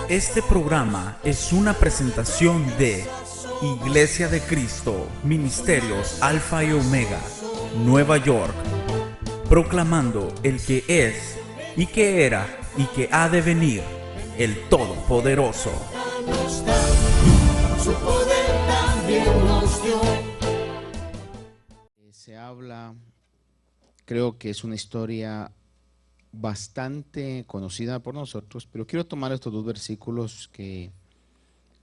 Este programa es una presentación de Iglesia de Cristo, Ministerios Alfa y Omega, Nueva York, proclamando el que es, y que era, y que ha de venir, el Todopoderoso. Su poder también nos dio. Se habla, creo que es una historia bastante conocida por nosotros, pero quiero tomar estos dos versículos que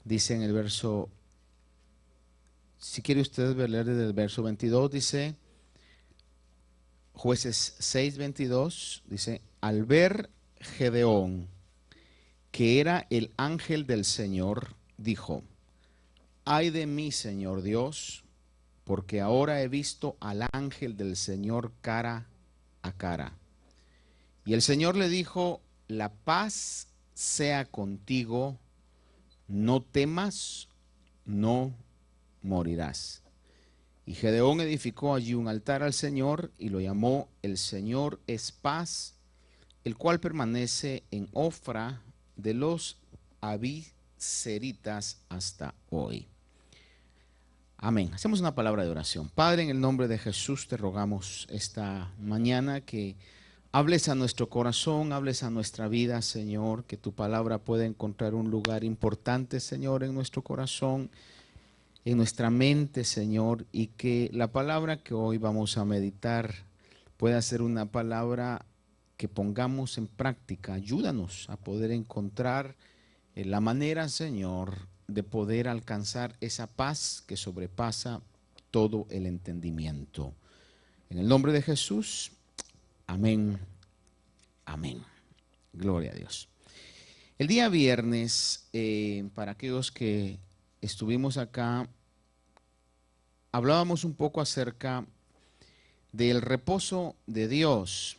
dicen el verso, si quiere usted leer desde el verso 22, dice, Jueces 6:22, dice, al ver Gedeón, que era el ángel del Señor, dijo, ay de mí, Señor Dios, porque ahora he visto al ángel del Señor cara a cara. Y el Señor le dijo, la paz sea contigo, no temas, no morirás. Y Gedeón edificó allí un altar al Señor y lo llamó El Señor es paz, el cual permanece en Ofra de los Abiseritas hasta hoy. Amén. Hacemos una palabra de oración. Padre, en el nombre de Jesús te rogamos esta mañana que hables a nuestro corazón, hables a nuestra vida, Señor, que tu palabra pueda encontrar un lugar importante, Señor, en nuestro corazón, en nuestra mente, Señor, y que la palabra que hoy vamos a meditar pueda ser una palabra que pongamos en práctica. Ayúdanos a poder encontrar la manera, Señor, de poder alcanzar esa paz que sobrepasa todo el entendimiento. En el nombre de Jesús, amén, amén. Gloria a Dios. El día viernes, para aquellos que estuvimos acá, hablábamos un poco acerca del reposo de Dios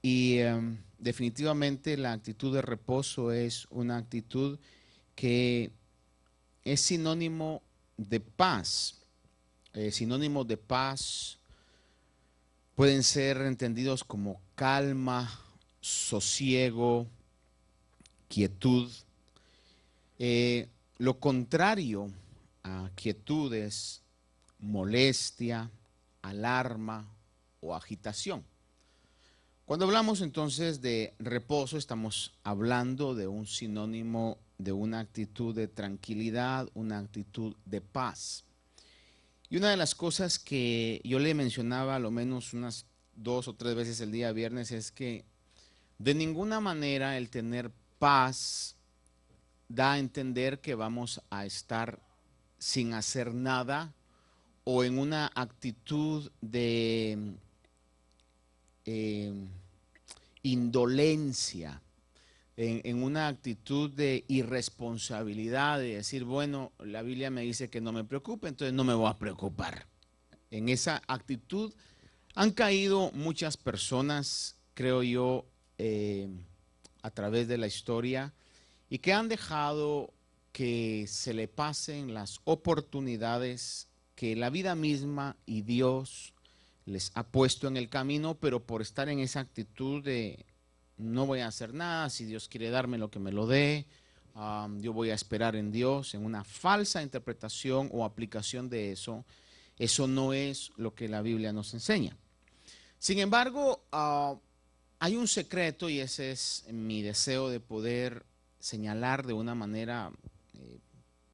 y definitivamente la actitud de reposo es una actitud que es sinónimo de paz. Sinónimos de paz pueden ser entendidos como calma, sosiego, quietud. Lo contrario a quietud es molestia, alarma o agitación. Cuando hablamos entonces de reposo, estamos hablando de un sinónimo de una actitud de tranquilidad, una actitud de paz. Y una de las cosas que yo le mencionaba a lo menos unas 2 o 3 veces el día viernes es que de ninguna manera el tener paz da a entender que vamos a estar sin hacer nada o en una actitud de indolencia, en una actitud de irresponsabilidad, de decir, bueno, la Biblia me dice que no me preocupe, entonces no me voy a preocupar. En esa actitud han caído muchas personas, creo yo, a través de la historia y que han dejado que se le pasen las oportunidades que la vida misma y Dios les ha puesto en el camino, pero por estar en esa actitud de no voy a hacer nada, si Dios quiere darme lo que me lo dé, yo voy a esperar en Dios, en una falsa interpretación o aplicación de eso, eso no es lo que la Biblia nos enseña. Sin embargo, hay un secreto y ese es mi deseo de poder señalar de una manera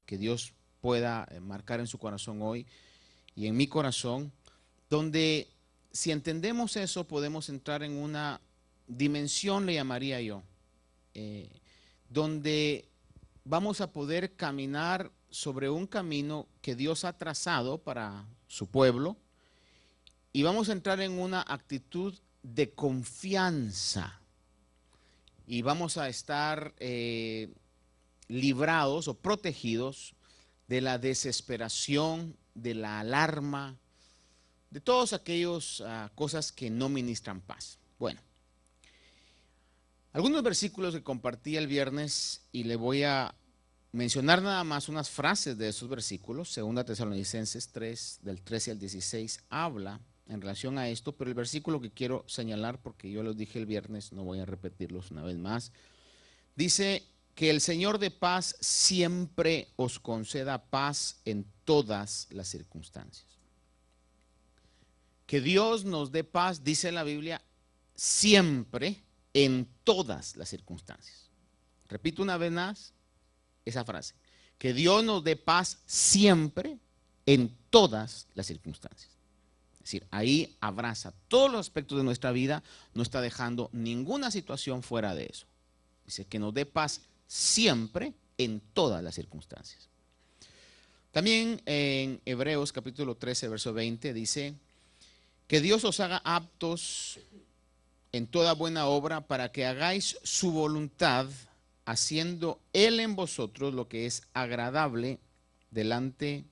que Dios pueda marcar en su corazón hoy y en mi corazón, donde si entendemos eso podemos entrar en una dimensión, le llamaría yo, donde vamos a poder caminar sobre un camino que Dios ha trazado para su pueblo y vamos a entrar en una actitud de confianza y vamos a estar librados o protegidos de la desesperación, de la alarma, de todas aquellas cosas que no ministran paz. Bueno, algunos versículos que compartí el viernes y le voy a mencionar nada más unas frases de esos versículos. 2 Tesalonicenses 3, del 13 al 16, habla en relación a esto, pero el versículo que quiero señalar, porque yo los dije el viernes, no voy a repetirlos una vez más, dice que el Señor de paz siempre os conceda paz en todas las circunstancias. Que Dios nos dé paz, dice la Biblia, siempre en todas las circunstancias. Repito una vez más esa frase. Que Dios nos dé paz siempre en todas las circunstancias. Es decir, ahí abraza todos los aspectos de nuestra vida, no está dejando ninguna situación fuera de eso. Dice que nos dé paz siempre en todas las circunstancias. También en Hebreos capítulo 13, verso 20 dice que Dios os haga aptos en toda buena obra para que hagáis su voluntad, haciendo Él en vosotros lo que es agradable delante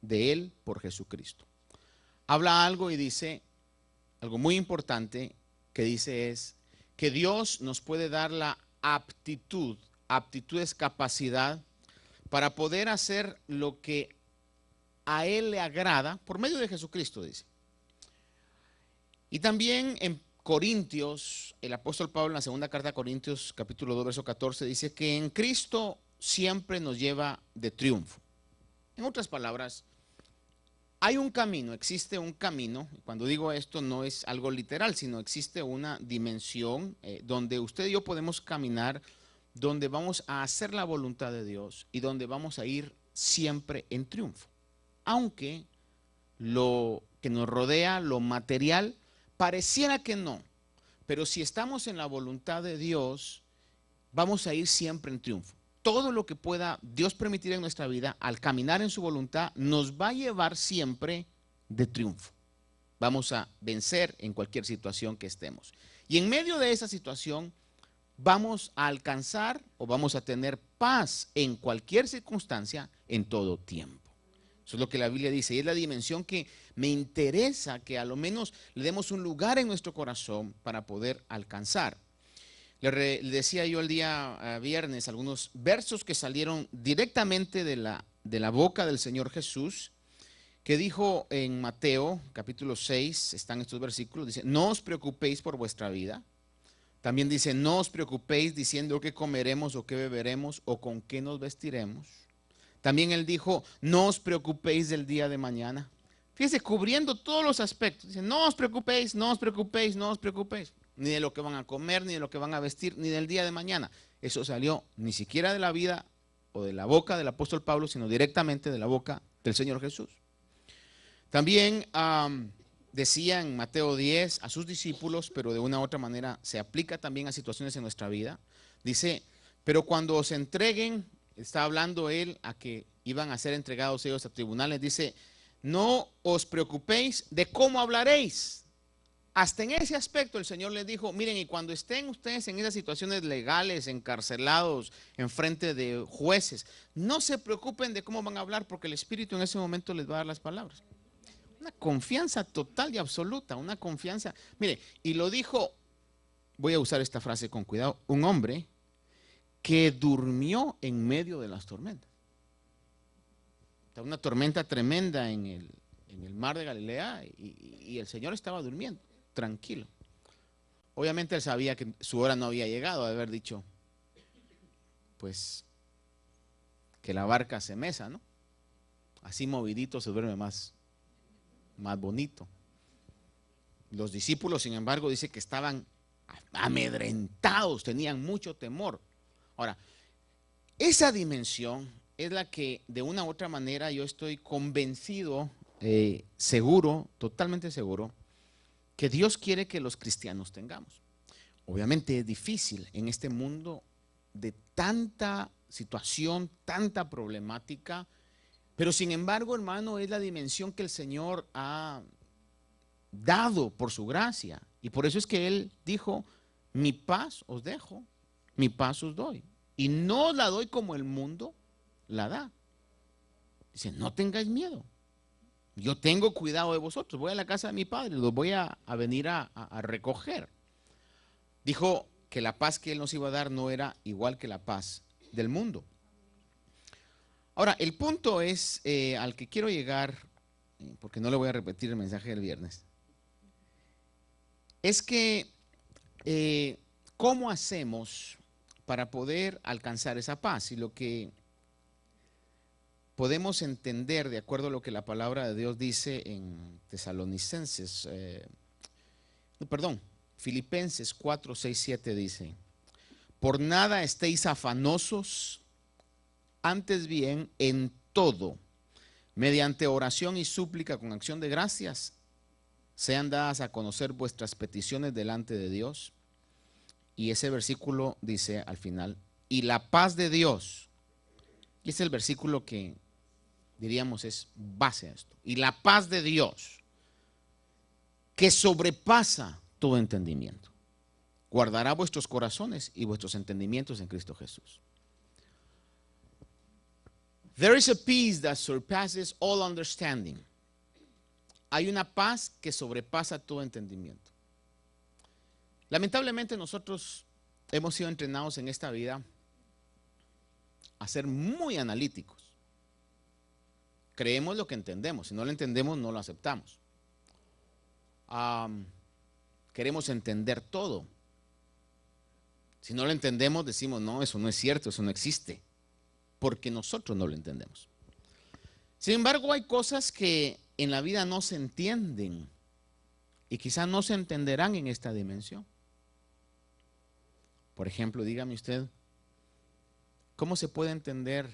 de Él por Jesucristo. Habla algo y dice, algo muy importante que dice es que Dios nos puede dar la aptitud. Aptitud es capacidad para poder hacer lo que a Él le agrada por medio de Jesucristo, dice. Y también en Corintios, el apóstol Pablo en la segunda carta a Corintios, capítulo 2, verso 14, dice que en Cristo siempre nos lleva de triunfo. En otras palabras, hay un camino, existe un camino. Cuando digo esto no es algo literal, sino existe una dimensión donde usted y yo podemos caminar, donde vamos a hacer la voluntad de Dios y donde vamos a ir siempre en triunfo. Aunque lo que nos rodea, lo material, pareciera que no, pero si estamos en la voluntad de Dios, vamos a ir siempre en triunfo. Todo lo que pueda Dios permitir en nuestra vida, al caminar en su voluntad, nos va a llevar siempre de triunfo. Vamos a vencer en cualquier situación que estemos. Y en medio de esa situación, vamos a alcanzar o vamos a tener paz en cualquier circunstancia, en todo tiempo. Eso es lo que la Biblia dice, y es la dimensión que me interesa que a lo menos le demos un lugar en nuestro corazón para poder alcanzar. Le decía yo el día viernes algunos versos que salieron directamente de la boca del Señor Jesús, que dijo en Mateo capítulo 6, están estos versículos, dice, no os preocupéis por vuestra vida. También dice, no os preocupéis diciendo qué comeremos o qué beberemos o con qué nos vestiremos. También él dijo, no os preocupéis del día de mañana. Fíjense, cubriendo todos los aspectos. Dice, no os preocupéis, no os preocupéis, no os preocupéis. Ni de lo que van a comer, ni de lo que van a vestir, ni del día de mañana. Eso salió ni siquiera de la vida o de la boca del apóstol Pablo, sino directamente de la boca del Señor Jesús. También decía en Mateo 10 a sus discípulos, pero de una u otra manera se aplica también a situaciones en nuestra vida. Dice, pero cuando os entreguen, está hablando él a que iban a ser entregados ellos a tribunales, dice, no os preocupéis de cómo hablaréis. Hasta en ese aspecto el Señor les dijo, miren, y cuando estén ustedes en esas situaciones legales, encarcelados, en frente de jueces, no se preocupen de cómo van a hablar, porque el Espíritu en ese momento les va a dar las palabras. Una confianza total y absoluta, una confianza. Mire, y lo dijo, voy a usar esta frase con cuidado, un hombre que durmió en medio de las tormentas. Una tormenta tremenda en el mar de Galilea y el Señor estaba durmiendo, tranquilo. Obviamente él sabía que su hora no había llegado, de haber dicho, pues, que la barca se mesa, ¿no? Así movidito se duerme más bonito. Los discípulos, sin embargo, dice que estaban amedrentados, tenían mucho temor. Ahora, esa dimensión es la que de una u otra manera yo estoy convencido, seguro, totalmente seguro, que Dios quiere que los cristianos tengamos. Obviamente es difícil en este mundo de tanta situación, tanta problemática, pero sin embargo, hermano, es la dimensión que el Señor ha dado por su gracia. Y por eso es que Él dijo, mi paz os dejo, mi paz os doy. Y no la doy como el mundo la da. Dice, no tengáis miedo. Yo tengo cuidado de vosotros. Voy a la casa de mi padre, los voy a venir a recoger. Dijo que la paz que Él nos iba a dar no era igual que la paz del mundo. Ahora, el punto es al que quiero llegar, porque no le voy a repetir el mensaje del viernes, es que ¿cómo hacemos para poder alcanzar esa paz. Y lo que podemos entender, de acuerdo a lo que la palabra de Dios dice en Filipenses 4, 6, 7 dice: por nada estéis afanosos, antes bien, en todo, mediante oración y súplica con acción de gracias, sean dadas a conocer vuestras peticiones delante de Dios. Y ese versículo dice al final: y la paz de Dios. Y es el versículo que diríamos es base a esto. Y la paz de Dios, que sobrepasa todo entendimiento, guardará vuestros corazones y vuestros entendimientos en Cristo Jesús. There is a peace that surpasses all understanding. Hay una paz que sobrepasa todo entendimiento. Lamentablemente nosotros hemos sido entrenados en esta vida a ser muy analíticos. Creemos lo que entendemos. Si no lo entendemos, no lo aceptamos. Queremos entender todo. Si no lo entendemos, decimos: no, eso no es cierto, eso no existe, porque nosotros no lo entendemos. Sin embargo, hay cosas que en la vida no se entienden y quizás no se entenderán en esta dimensión. Por ejemplo, dígame usted, ¿cómo se puede entender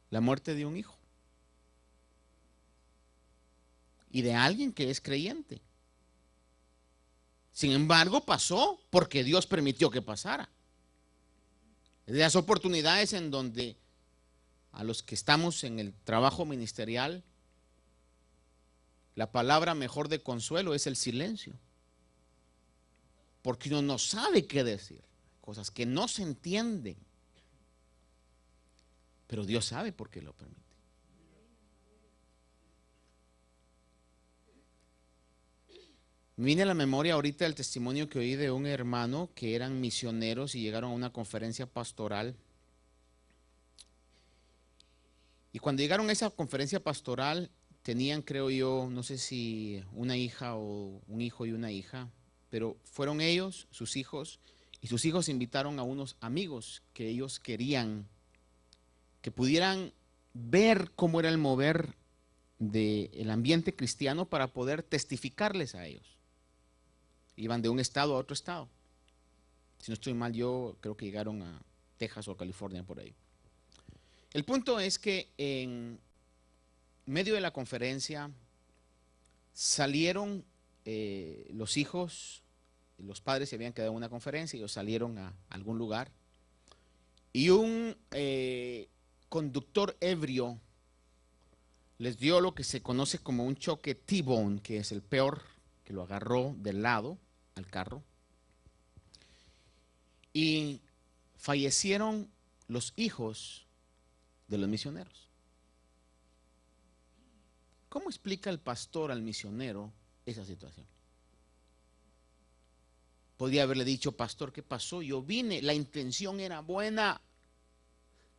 la muerte de un hijo? Y de alguien que es creyente. Sin embargo, pasó porque Dios permitió que pasara. De las oportunidades en donde a los que estamos en el trabajo ministerial, la palabra mejor de consuelo es el silencio. Porque uno no sabe qué decir. Cosas que no se entienden. Pero Dios sabe por qué lo permite. Me viene a la memoria ahorita el testimonio que oí de un hermano que eran misioneros y llegaron a una conferencia pastoral. Y cuando llegaron a esa conferencia pastoral, tenían, creo yo, no sé si una hija o un hijo y una hija, pero fueron ellos, sus hijos, y sus hijos invitaron a unos amigos que ellos querían que pudieran ver cómo era el mover del ambiente cristiano para poder testificarles a ellos. Iban de un estado a otro estado. Si no estoy mal, yo creo que llegaron a Texas o California por ahí. El punto es que en medio de la conferencia salieron los hijos, los padres se habían quedado en una conferencia y ellos salieron a algún lugar. Y un conductor ebrio les dio lo que se conoce como un choque T-bone, que es el peor, que lo agarró del lado al carro. Y fallecieron los hijos de los misioneros. ¿Cómo explica el pastor al misionero esa situación? Podría haberle dicho: pastor, ¿qué pasó? Yo vine, la intención era buena.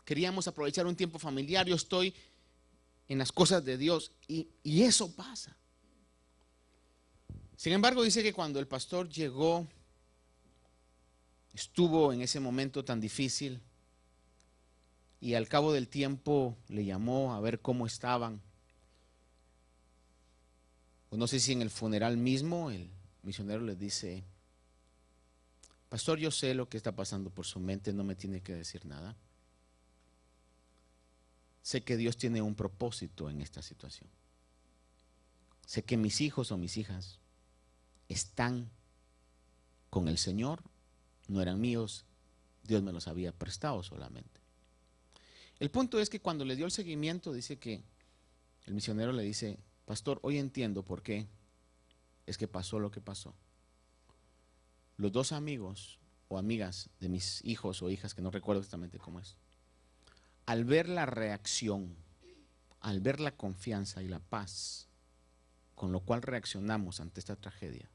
Queríamos aprovechar un tiempo familiar, yo estoy en las cosas de Dios y eso pasa. Sin embargo, dice que cuando el pastor llegó, estuvo en ese momento tan difícil y al cabo del tiempo le llamó a ver cómo estaban. O no sé si en el funeral mismo el misionero les dice: pastor, yo sé lo que está pasando por su mente, no me tiene que decir nada. Sé que Dios tiene un propósito en esta situación. Sé que mis hijos o mis hijas están con el Señor, no eran míos, Dios me los había prestado solamente. El punto es que cuando le dio el seguimiento, dice que el misionero le dice: pastor, hoy entiendo por qué es que pasó lo que pasó. Los dos amigos o amigas de mis hijos o hijas, que no recuerdo exactamente cómo es, al ver la reacción, al ver la confianza y la paz con lo cual reaccionamos ante esta tragedia,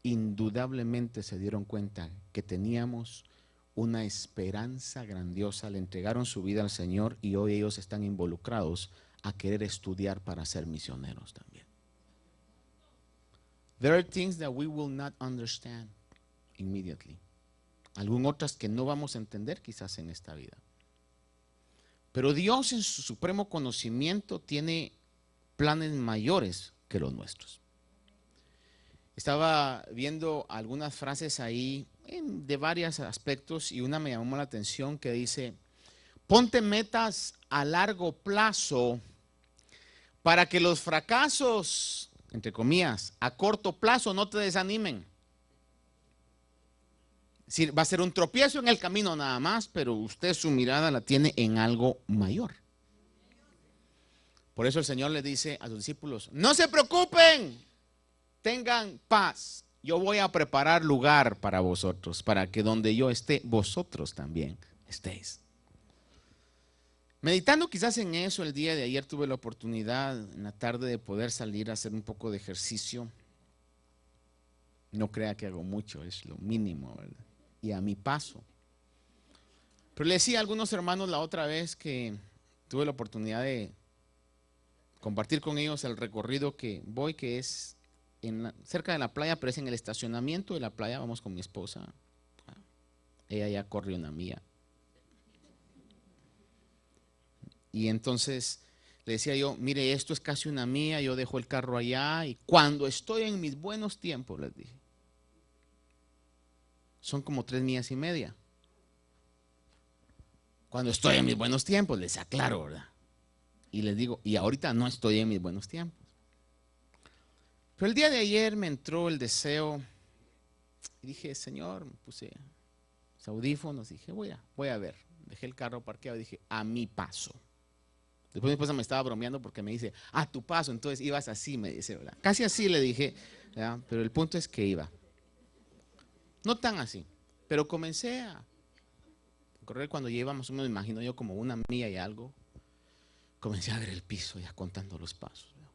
indudablemente se dieron cuenta que teníamos una esperanza grandiosa, le entregaron su vida al Señor y hoy ellos están involucrados a querer estudiar para ser misioneros también. There are things that we will not understand immediately. algunas otras que no vamos a entender quizás en esta vida. Pero Dios en su supremo conocimiento tiene planes mayores que los nuestros. Estaba viendo algunas frases ahí de varios aspectos y una me llamó la atención que dice: ponte metas a largo plazo para que los fracasos, entre comillas, a corto plazo no te desanimen. Es decir, va a ser un tropiezo en el camino nada más, pero usted su mirada la tiene en algo mayor. Por eso el Señor le dice a sus discípulos: no se preocupen, tengan paz. Yo voy a preparar lugar para vosotros, para que donde yo esté, vosotros también estéis. Meditando quizás en eso, el día de ayer tuve la oportunidad en la tarde de poder salir a hacer un poco de ejercicio. No crea que hago mucho, es lo mínimo, ¿verdad? Y a mi paso. Pero le decía a algunos hermanos la otra vez que tuve la oportunidad de compartir con ellos el recorrido que voy, que es cerca de la playa, pero es en el estacionamiento de la playa. Vamos con mi esposa. Ella ya corre una mía. Y entonces le decía yo: mire, esto es casi una mía, yo dejo el carro allá y cuando estoy en mis buenos tiempos, les dije, son como 3 millas y media. Cuando estoy en mis buenos tiempos, les aclaro, ¿verdad? Y les digo, y ahorita no estoy en mis buenos tiempos. Pero el día de ayer me entró el deseo y dije: Señor, me puse los audífonos y dije, voy a ver. Dejé el carro parqueado y dije: a mi paso. Después mi esposa me estaba bromeando porque me dice: a tu paso, entonces ibas así, me dice, ¿verdad? Casi así le dije, ¿verdad? Pero el punto es que iba. No tan así, pero comencé a correr. Cuando ya iba más o menos, me imagino yo, como una milla y algo, comencé a ver el piso ya contando los pasos, ¿verdad?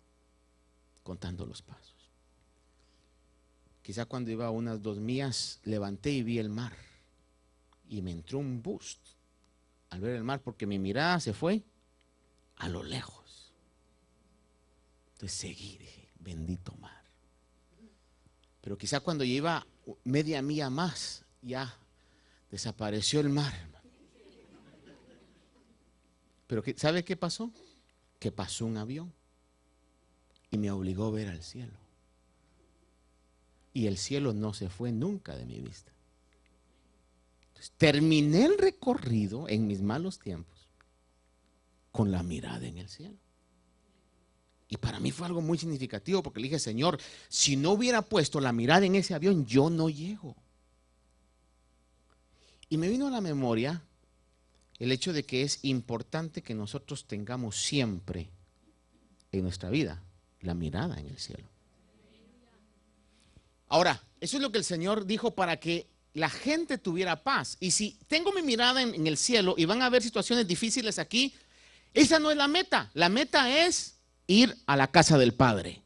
Contando los pasos. Quizá cuando iba a unas 2 millas, levanté y vi el mar. Y me entró un boost al ver el mar, porque mi mirada se fue a lo lejos. Entonces seguí, dije: bendito mar. Pero quizá cuando yo iba media milla más, ya desapareció el mar, hermano. Pero ¿sabe qué pasó? Que pasó un avión y me obligó a ver al cielo. Y el cielo no se fue nunca de mi vista. Entonces, terminé el recorrido en mis malos tiempos con la mirada en el cielo. Y para mí fue algo muy significativo, porque le dije: Señor, si no hubiera puesto la mirada en ese avión, yo no llego. Y me vino a la memoria el hecho de que es importante que nosotros tengamos siempre en nuestra vida la mirada en el cielo. Ahora, eso es lo que el Señor dijo para que la gente tuviera paz. Y si tengo mi mirada en el cielo y van a haber situaciones difíciles aquí, esa no es la meta. La meta es ir a la casa del Padre.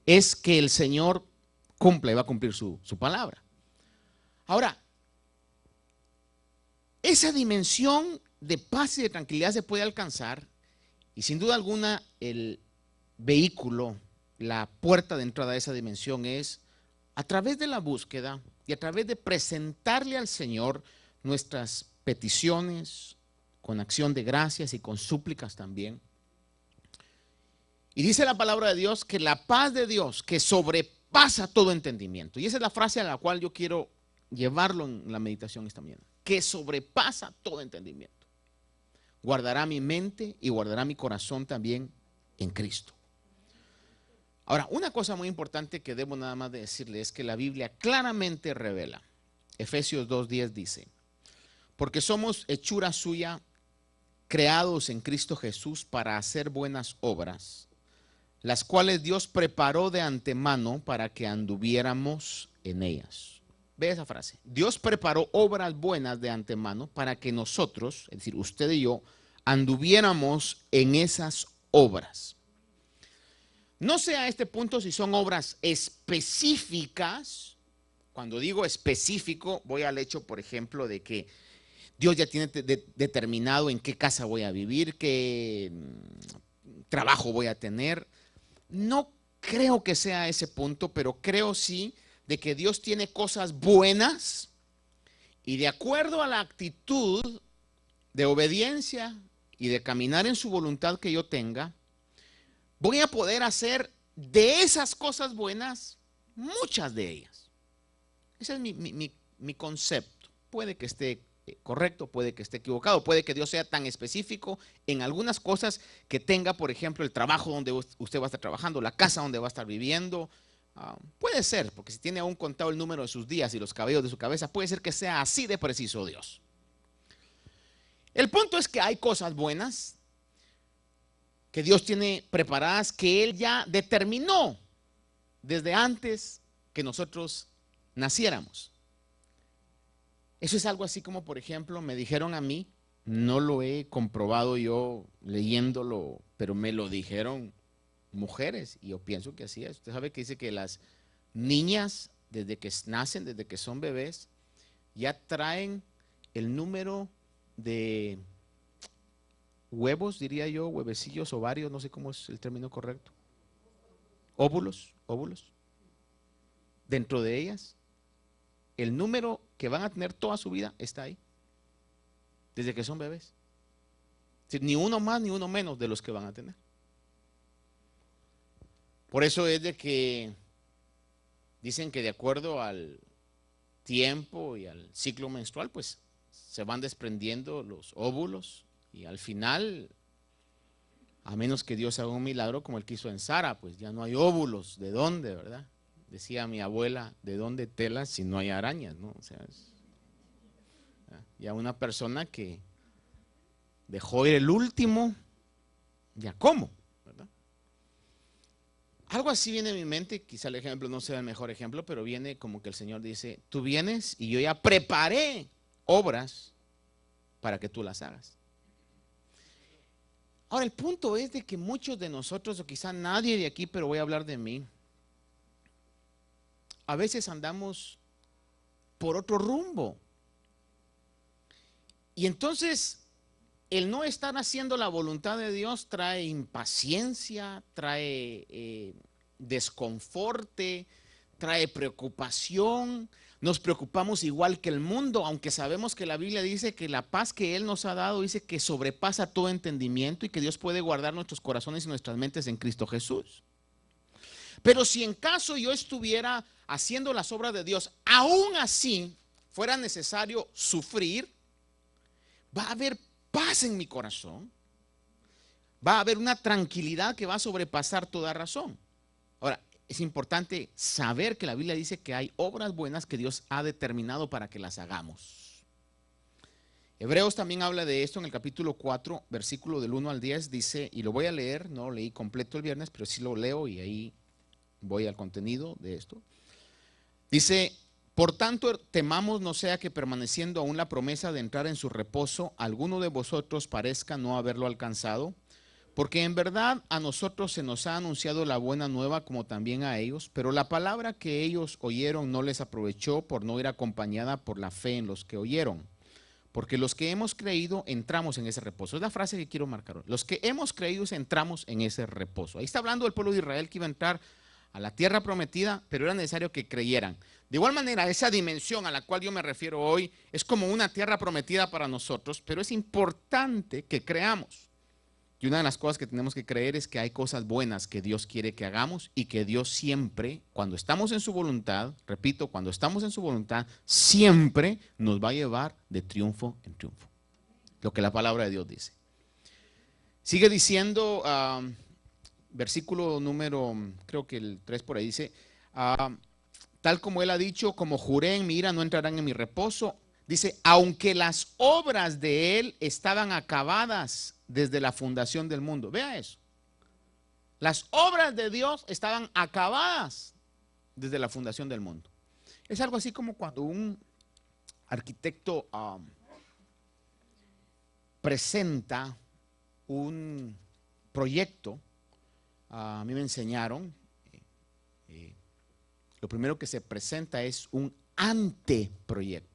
Es que el Señor cumpla y va a cumplir su palabra. Ahora, esa dimensión de paz y de tranquilidad se puede alcanzar, y sin duda alguna el vehículo, la puerta de entrada a esa dimensión es a través de la búsqueda y a través de presentarle al Señor nuestras peticiones con acción de gracias y con súplicas también. Y dice la palabra de Dios que la paz de Dios, que sobrepasa todo entendimiento, y esa es la frase a la cual yo quiero llevarlo en la meditación esta mañana, que sobrepasa todo entendimiento, guardará mi mente y guardará mi corazón también en Cristo. Ahora, una cosa muy importante que debo nada más de decirle es que la Biblia claramente revela, Efesios 2:10 dice: porque somos hechura suya, creados en Cristo Jesús para hacer buenas obras, las cuales Dios preparó de antemano para que anduviéramos en ellas. Ve esa frase: Dios preparó obras buenas de antemano para que nosotros, es decir, usted y yo, anduviéramos en esas obras. No sé a este punto si son obras específicas. Cuando digo específico, voy al hecho, por ejemplo, de que Dios ya tiene determinado en qué casa voy a vivir, qué trabajo voy a tener. No creo que sea ese punto, pero creo sí de que Dios tiene cosas buenas Y de acuerdo a la actitud de obediencia y de caminar en su voluntad que yo tenga, voy a poder hacer de esas cosas buenas muchas de ellas. Ese es mi concepto. Puede que esté correcto, puede que esté equivocado, puede que Dios sea tan específico en algunas cosas que tenga, por ejemplo, el trabajo donde usted va a estar trabajando, la casa donde va a estar viviendo. Puede ser, porque si tiene aún contado el número de sus días y los cabellos de su cabeza, puede ser que sea así de preciso Dios. El punto es que hay cosas buenas que Dios tiene preparadas, que Él ya determinó desde antes que nosotros naciéramos. Eso es algo así como, por ejemplo, me dijeron a mí, no lo he comprobado yo leyéndolo, pero me lo dijeron mujeres, y yo pienso que así es. Usted sabe que dice que las niñas, desde que nacen, desde que son bebés, ya traen el número de huevos, diría yo, huevecillos, ovarios, no sé cómo es el término correcto. Óvulos. Dentro de ellas, el número que van a tener toda su vida está ahí, desde que son bebés. Ni uno más ni uno menos de los que van a tener. Por eso es de que dicen que de acuerdo al tiempo y al ciclo menstrual, pues se van desprendiendo los óvulos y al final, a menos que Dios haga un milagro como el que hizo en Sara, pues ya no hay óvulos. ¿De dónde, verdad? Decía mi abuela, ¿de dónde telas si no hay arañas? ¿No? O sea, ya una persona que dejó ir el último, ya cómo, ¿verdad? Algo así viene a mi mente, quizá el ejemplo no sea el mejor ejemplo, pero viene como que el Señor dice, tú vienes y yo ya preparé obras para que tú las hagas. Ahora, el punto es de que muchos de nosotros, o quizá nadie de aquí, pero voy a hablar de mí, a veces andamos por otro rumbo. Y entonces, el no estar haciendo la voluntad de Dios trae impaciencia, trae desconforte, trae preocupación. Nos preocupamos igual que el mundo, aunque sabemos que la Biblia dice que la paz que Él nos ha dado, dice que sobrepasa todo entendimiento y que Dios puede guardar nuestros corazones y nuestras mentes en Cristo Jesús. Pero si en caso yo estuviera haciendo las obras de Dios, aún así fuera necesario sufrir, va a haber paz en mi corazón, va a haber una tranquilidad que va a sobrepasar toda razón. Ahora, es importante saber que la Biblia dice que hay obras buenas que Dios ha determinado para que las hagamos. Hebreos también habla de esto en el capítulo 4, versículo del 1 al 10, dice, y lo voy a leer, no lo leí completo el viernes, pero sí lo leo y ahí voy al contenido de esto. Dice, por tanto, temamos no sea que permaneciendo aún la promesa de entrar en su reposo, alguno de vosotros parezca no haberlo alcanzado, porque en verdad a nosotros se nos ha anunciado la buena nueva como también a ellos, pero la palabra que ellos oyeron no les aprovechó por no ir acompañada por la fe en los que oyeron. Porque los que hemos creído entramos en ese reposo. Es la frase que quiero marcar hoy. Los que hemos creído entramos en ese reposo. Ahí está hablando del pueblo de Israel que iba a entrar a la tierra prometida, pero era necesario que creyeran. De igual manera, esa dimensión a la cual yo me refiero hoy es como una tierra prometida para nosotros, pero es importante que creamos. Y una de las cosas que tenemos que creer es que hay cosas buenas que Dios quiere que hagamos y que Dios siempre, cuando estamos en su voluntad, repito, cuando estamos en su voluntad, siempre nos va a llevar de triunfo en triunfo. Lo que la palabra de Dios dice. Sigue diciendo, versículo número, creo que el 3 por ahí dice, tal como Él ha dicho, como juré en mi ira, no entrarán en mi reposo. Dice, aunque las obras de Él estaban acabadas desde la fundación del mundo. Vea eso. Las obras de Dios estaban acabadas desde la fundación del mundo. Es algo así como cuando un arquitecto presenta un proyecto. A mí me enseñaron, lo primero que se presenta es un anteproyecto.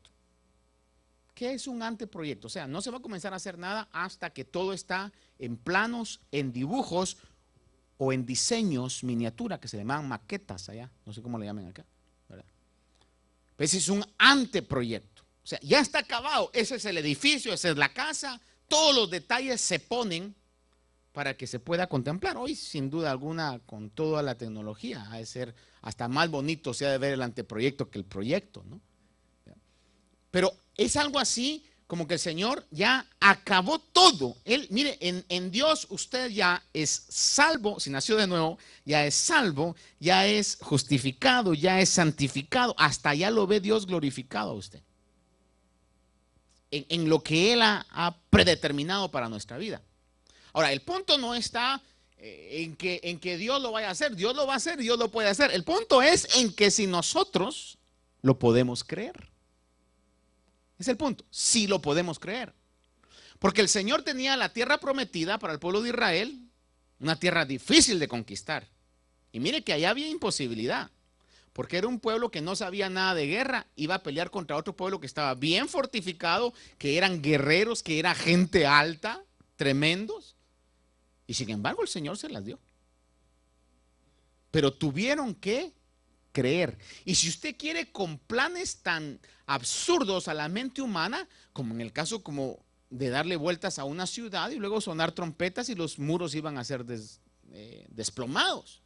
¿Qué es un anteproyecto? O sea, no se va a comenzar a hacer nada hasta que todo está en planos, en dibujos o en diseños, miniatura, que se llaman maquetas allá. No sé cómo le llaman acá, ¿verdad? Ese es un anteproyecto. O O sea, ya está acabado. Ese es el edificio, esa es la casa. Todos los detalles se ponen para que se pueda contemplar. Hoy, sin duda alguna, con toda la tecnología, ha de ser hasta más bonito, se ha de ver el anteproyecto que el proyecto, ¿no? Pero es algo así como que el Señor ya acabó todo. Él, mire, en Dios usted ya es salvo, si nació de nuevo, ya es salvo, ya es justificado, ya es santificado. Hasta ya lo ve Dios glorificado a usted. En lo que Él ha predeterminado para nuestra vida. Ahora, el punto no está en que Dios lo vaya a hacer. Dios lo va a hacer, Dios lo puede hacer. El punto es en que si nosotros lo podemos creer. Es el punto, si lo podemos creer. Porque el Señor tenía la tierra prometida para el pueblo de Israel, una tierra difícil de conquistar. Y mire que allá había imposibilidad, porque era un pueblo que no sabía nada de guerra, iba a pelear contra otro pueblo que estaba bien fortificado, que eran guerreros, que era gente alta, tremendos. Y sin embargo el Señor se las dio. Pero tuvieron que creer. Y si usted quiere, con planes tan absurdos a la mente humana, como en el caso como de darle vueltas a una ciudad y luego sonar trompetas y los muros iban a ser desplomados.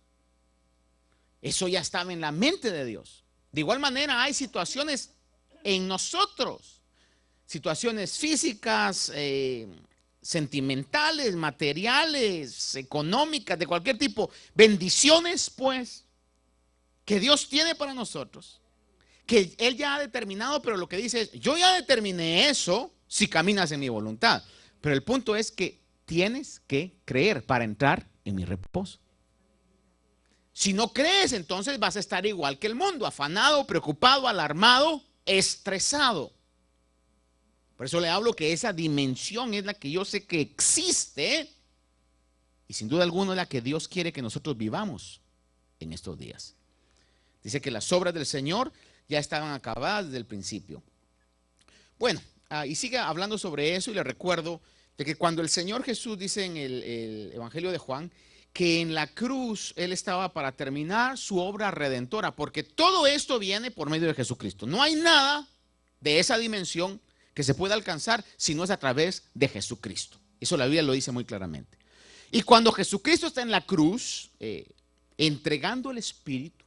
Eso ya estaba en la mente de Dios. De igual manera hay situaciones en nosotros, situaciones físicas, sentimentales, materiales, económicas, de cualquier tipo, bendiciones pues que Dios tiene para nosotros, que Él ya ha determinado, pero lo que dice es, yo ya determiné eso si caminas en mi voluntad, pero el punto es que tienes que creer para entrar en mi reposo. Si no crees, entonces vas a estar igual que el mundo, afanado, preocupado, alarmado, estresado. Por eso le hablo que esa dimensión es la que yo sé que existe y sin duda alguna es la que Dios quiere que nosotros vivamos en estos días. Dice que las obras del Señor ya estaban acabadas desde el principio. Bueno, y sigue hablando sobre eso y le recuerdo de que cuando el Señor Jesús dice en el Evangelio de Juan que en la cruz Él estaba para terminar su obra redentora, porque todo esto viene por medio de Jesucristo. No hay nada de esa dimensión que se pueda alcanzar si no es a través de Jesucristo. Eso la Biblia lo dice muy claramente. Y cuando Jesucristo está en la cruz, entregando el Espíritu,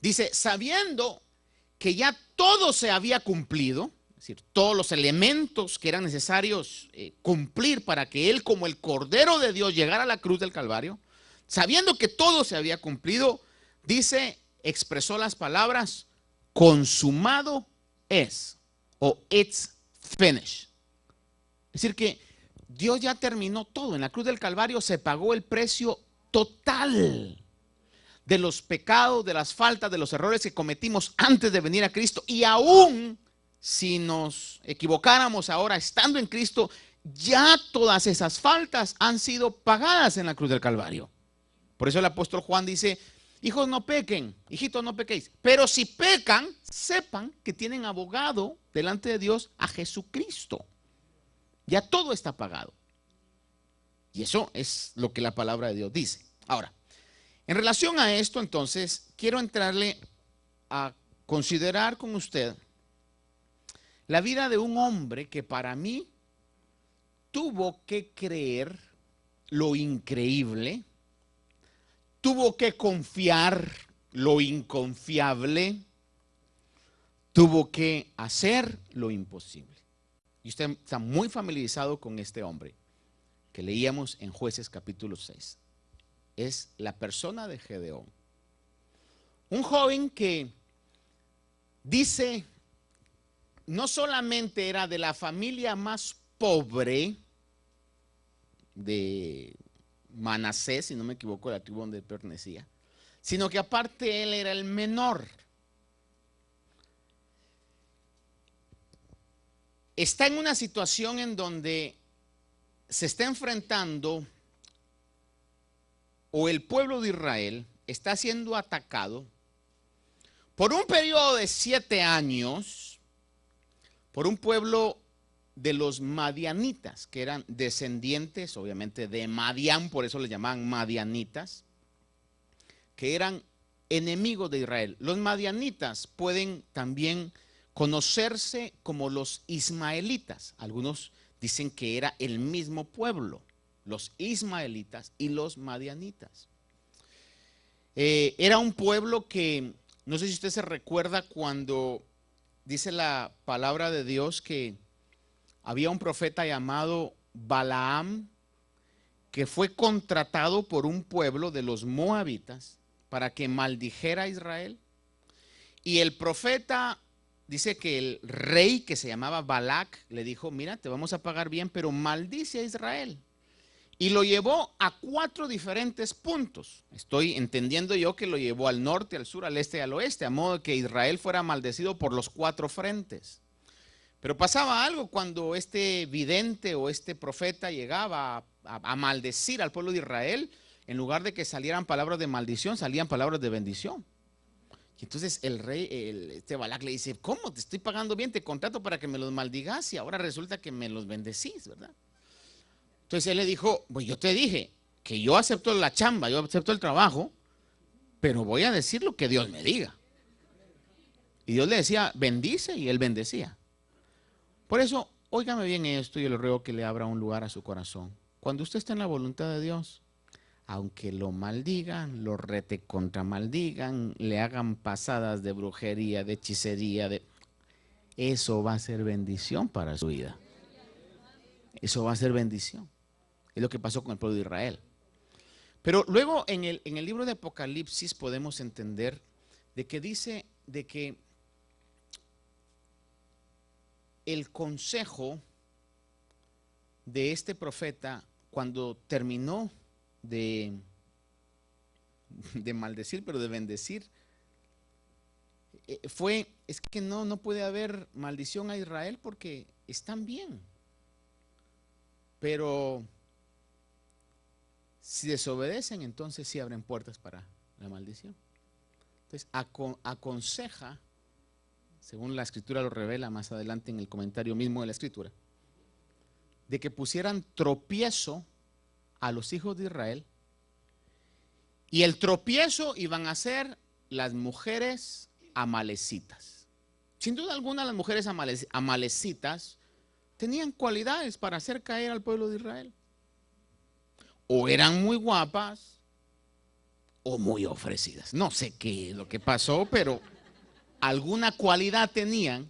dice, sabiendo que ya todo se había cumplido, es decir, todos los elementos que eran necesarios cumplir para que Él como el Cordero de Dios llegara a la cruz del Calvario, sabiendo que todo se había cumplido, dice, expresó las palabras, consumado es, o it's finished. Es decir que Dios ya terminó todo, en la cruz del Calvario se pagó el precio total de los pecados, de las faltas, de los errores que cometimos antes de venir a Cristo. Y aún si nos equivocáramos ahora estando en Cristo, ya todas esas faltas han sido pagadas en la cruz del Calvario. Por eso el apóstol Juan dice, hijos no pequen, hijitos no pequéis, pero si pecan, sepan que tienen abogado delante de Dios a Jesucristo. Ya todo está pagado. Y eso es lo que la palabra de Dios dice. Ahora, en relación a esto, entonces, quiero entrarle a considerar con usted la vida de un hombre que para mí tuvo que creer lo increíble, tuvo que confiar lo inconfiable, tuvo que hacer lo imposible. Y usted está muy familiarizado con este hombre que leíamos en Jueces capítulo 6. Es la persona de Gedeón. Un joven que dice, no solamente era de la familia más pobre de Manasés, si no me equivoco, la tribu donde pertenecía, sino que aparte él era el menor. Está en una situación en donde se está enfrentando, o el pueblo de Israel está siendo atacado por un periodo de 7 años por un pueblo de los madianitas, que eran descendientes obviamente de Madián, por eso le llamaban madianitas, que eran enemigos de Israel. Los madianitas pueden también conocerse como los ismaelitas. Algunos dicen que era el mismo pueblo, los ismaelitas y los madianitas. Era un pueblo que, no sé si usted se recuerda cuando dice la palabra de Dios que había un profeta llamado Balaam que fue contratado por un pueblo de los moabitas para que maldijera a Israel. Y el profeta dice que el rey que se llamaba Balac le dijo, mira, te vamos a pagar bien, pero maldice a Israel. Y lo llevó a 4 diferentes puntos. Estoy entendiendo yo que lo llevó al norte, al sur, al este y al oeste, a modo de que Israel fuera maldecido por los 4 frentes. Pero pasaba algo cuando este vidente o este profeta llegaba a maldecir al pueblo de Israel. En lugar de que salieran palabras de maldición, salían palabras de bendición. Y entonces el rey, este Balac le dice, ¿cómo? Te estoy pagando bien, te contrato para que me los maldigas y ahora resulta que me los bendecís, ¿verdad? Entonces él le dijo, pues yo te dije que yo acepto la chamba, yo acepto el trabajo, pero voy a decir lo que Dios me diga. Y Dios le decía, bendice, y él bendecía. Por eso, óigame bien esto, yo le ruego que le abra un lugar a su corazón. Cuando usted está en la voluntad de Dios, aunque lo maldigan, lo recontramaldigan, le hagan pasadas de brujería, de hechicería, eso va a ser bendición para su vida. Eso va a ser bendición. Es lo que pasó con el pueblo de Israel. Pero luego en el libro de Apocalipsis podemos entender de que dice de que el consejo de este profeta cuando terminó de maldecir, pero de bendecir, es que no puede haber maldición a Israel porque están bien. Pero si desobedecen, entonces sí abren puertas para la maldición. Entonces aconseja, según la escritura lo revela más adelante en el comentario mismo de la escritura, de que pusieran tropiezo a los hijos de Israel, y el tropiezo iban a ser las mujeres amalecitas. Sin duda alguna, las mujeres amalecitas tenían cualidades para hacer caer al pueblo de Israel. O eran muy guapas o muy ofrecidas. No sé qué es lo que pasó, pero alguna cualidad tenían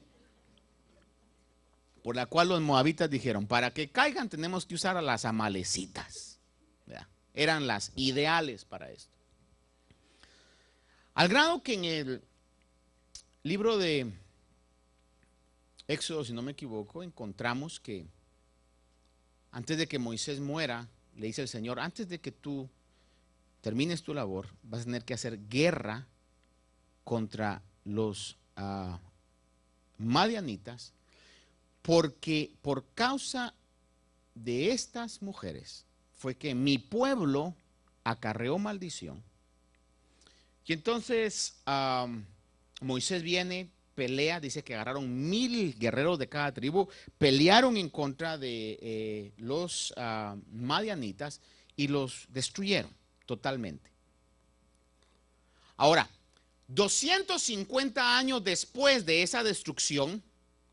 por la cual los moabitas dijeron, para que caigan tenemos que usar a las amalecitas. ¿Verdad? Eran las ideales para esto. Al grado que en el libro de Éxodo, si no me equivoco, encontramos que antes de que Moisés muera, le dice el Señor, antes de que tú termines tu labor, vas a tener que hacer guerra contra los madianitas, porque por causa de estas mujeres fue que mi pueblo acarreó maldición. Y entonces Moisés viene, pelea, dice que agarraron 1000 guerreros de cada tribu, pelearon en contra de los madianitas y los destruyeron totalmente. Ahora, 250 años después de esa destrucción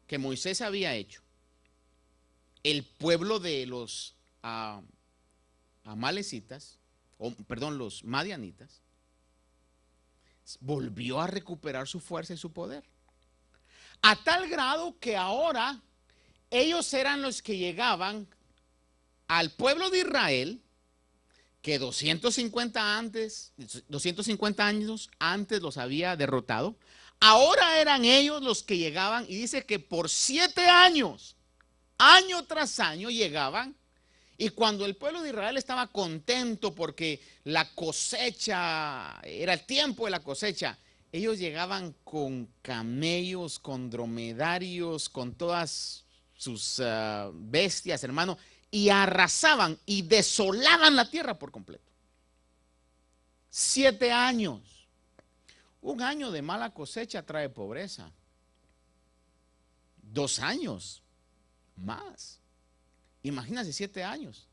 que Moisés había hecho, el pueblo de los amalecitas, los madianitas, volvió a recuperar su fuerza y su poder. A tal grado que ahora ellos eran los que llegaban al pueblo de Israel, que 250 años antes los había derrotado. Ahora eran ellos los que llegaban, y dice que por 7 años, año tras año llegaban, y cuando el pueblo de Israel estaba contento porque la cosecha, era el tiempo de la cosecha, ellos llegaban con camellos, con dromedarios, con todas sus bestias, hermano, y arrasaban y desolaban la tierra por completo. 7 años. Un año de mala cosecha trae pobreza. 2 años más. Imagínense 7 años.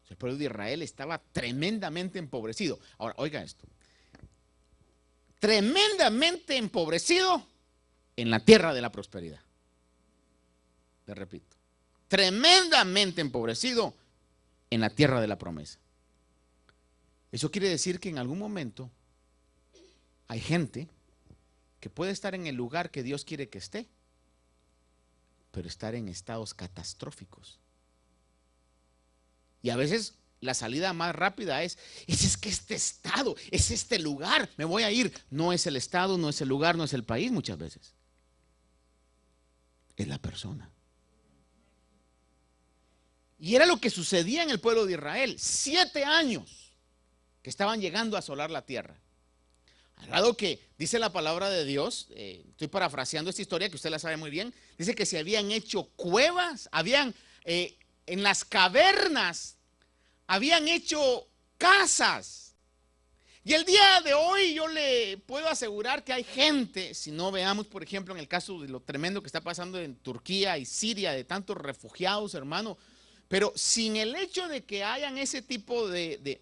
El pueblo de Israel estaba tremendamente empobrecido. Ahora, oiga esto. Tremendamente empobrecido en la tierra de la prosperidad. Te repito, tremendamente empobrecido en la tierra de la promesa. Eso quiere decir que en algún momento hay gente que puede estar en el lugar que Dios quiere que esté, pero estar en estados catastróficos. Y a veces la salida más rápida es que este estado, es este lugar, me voy a ir. No es el estado, no es el lugar, no es el país muchas veces. Es la persona. Y era lo que sucedía en el pueblo de Israel. 7 años que estaban llegando a asolar la tierra. Al grado que dice la palabra de Dios, estoy parafraseando esta historia que usted la sabe muy bien, dice que se habían hecho cuevas, habían en las cavernas, habían hecho casas. Y el día de hoy yo le puedo asegurar que hay gente, si no veamos por ejemplo en el caso de lo tremendo que está pasando en Turquía y Siria, de tantos refugiados, hermano, pero sin el hecho de que hayan ese tipo de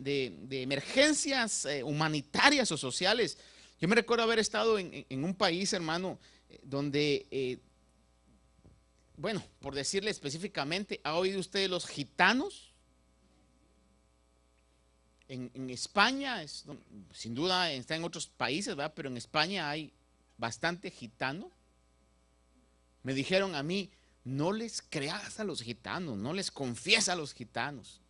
emergencias humanitarias o sociales. Yo me recuerdo haber estado en un país, hermano, donde, bueno, por decirle específicamente, ¿ha oído usted de los gitanos? En España, sin duda está en otros países, ¿verdad? Pero en España hay bastante gitano. Me dijeron a mí, no les creas a los gitanos, no les confiesa a los gitanos.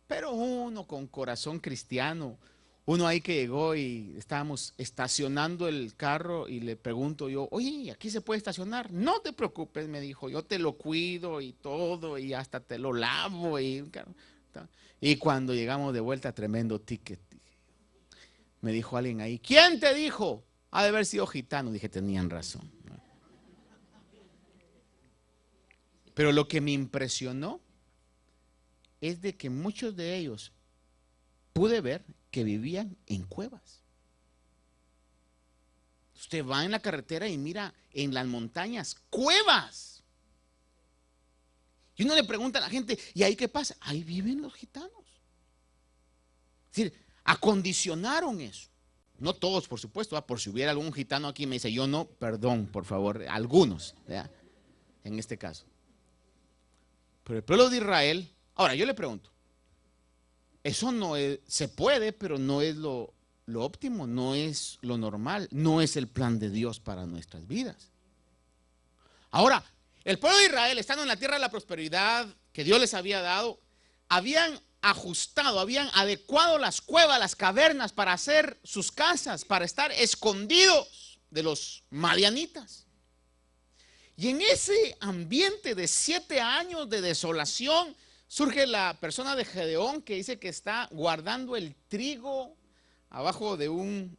Pero uno con corazón cristiano, uno ahí que llegó y estábamos estacionando el carro y le pregunto yo, oye, ¿aquí se puede estacionar? No te preocupes, me dijo, yo te lo cuido y todo y hasta te lo lavo. Y cuando llegamos de vuelta, tremendo ticket. Me dijo alguien ahí, ¿quién te dijo? Ha de haber sido gitano. Dije, tenían razón. Pero lo que me impresionó es de que muchos de ellos pude ver que vivían en cuevas. Usted va en la carretera y mira en las montañas cuevas. Y uno le pregunta a la gente, ¿y ahí qué pasa? Ahí viven los gitanos. Es decir, acondicionaron eso. No todos, por supuesto, por si hubiera algún gitano aquí me dice, yo no, perdón, por favor, algunos, ¿verdad? En este caso. Pero el pueblo de Israel, ahora yo le pregunto, eso no es, se puede, pero no es lo óptimo, no es lo normal, no es el plan de Dios para nuestras vidas. Ahora, el pueblo de Israel, estando en la tierra de la prosperidad que Dios les había dado, habían ajustado, habían adecuado las cuevas, las cavernas para hacer sus casas, para estar escondidos de los madianitas. Y en ese ambiente de 7 años de desolación, surge la persona de Gedeón que dice que está guardando el trigo abajo de un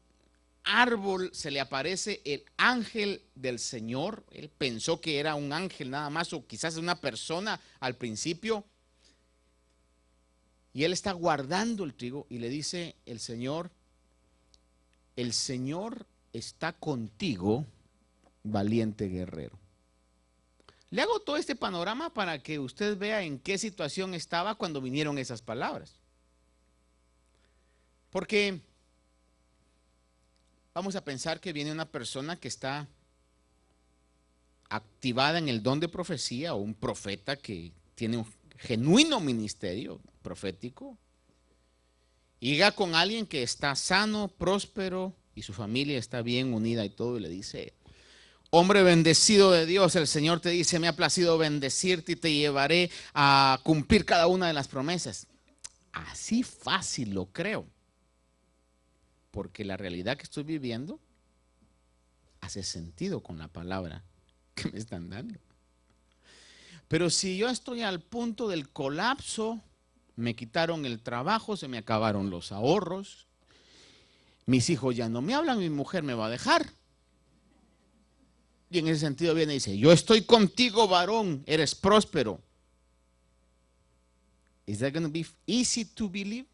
árbol. Se le aparece el ángel del Señor. Él pensó que era un ángel nada más o quizás una persona al principio. Y él está guardando el trigo y le dice el Señor está contigo, valiente guerrero. Le hago todo este panorama para que usted vea en qué situación estaba cuando vinieron esas palabras. Porque vamos a pensar que viene una persona que está activada en el don de profecía o un profeta que tiene un genuino ministerio profético. Y llega con alguien que está sano, próspero y su familia está bien unida y todo y le dice: hombre bendecido de Dios, el Señor te dice, me ha placido bendecirte y te llevaré a cumplir cada una de las promesas. Así fácil lo creo, porque la realidad que estoy viviendo hace sentido con la palabra que me están dando. Pero si yo estoy al punto del colapso, me quitaron el trabajo, se me acabaron los ahorros, mis hijos ya no me hablan, mi mujer me va a dejar. Y en ese sentido viene y dice, yo estoy contigo, varón, eres próspero. Is that going to be easy to believe?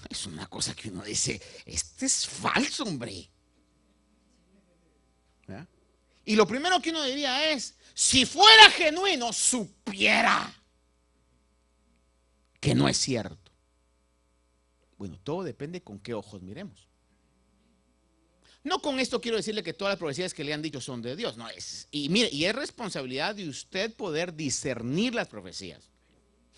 Es una cosa que uno dice, este es falso, hombre. ¿verdad? Y lo primero que uno diría es, si fuera genuino, supiera que no es cierto. Bueno, todo depende con qué ojos miremos. No con esto quiero decirle que todas las profecías que le han dicho son de Dios, no es. Y mire, y es responsabilidad de usted poder discernir las profecías.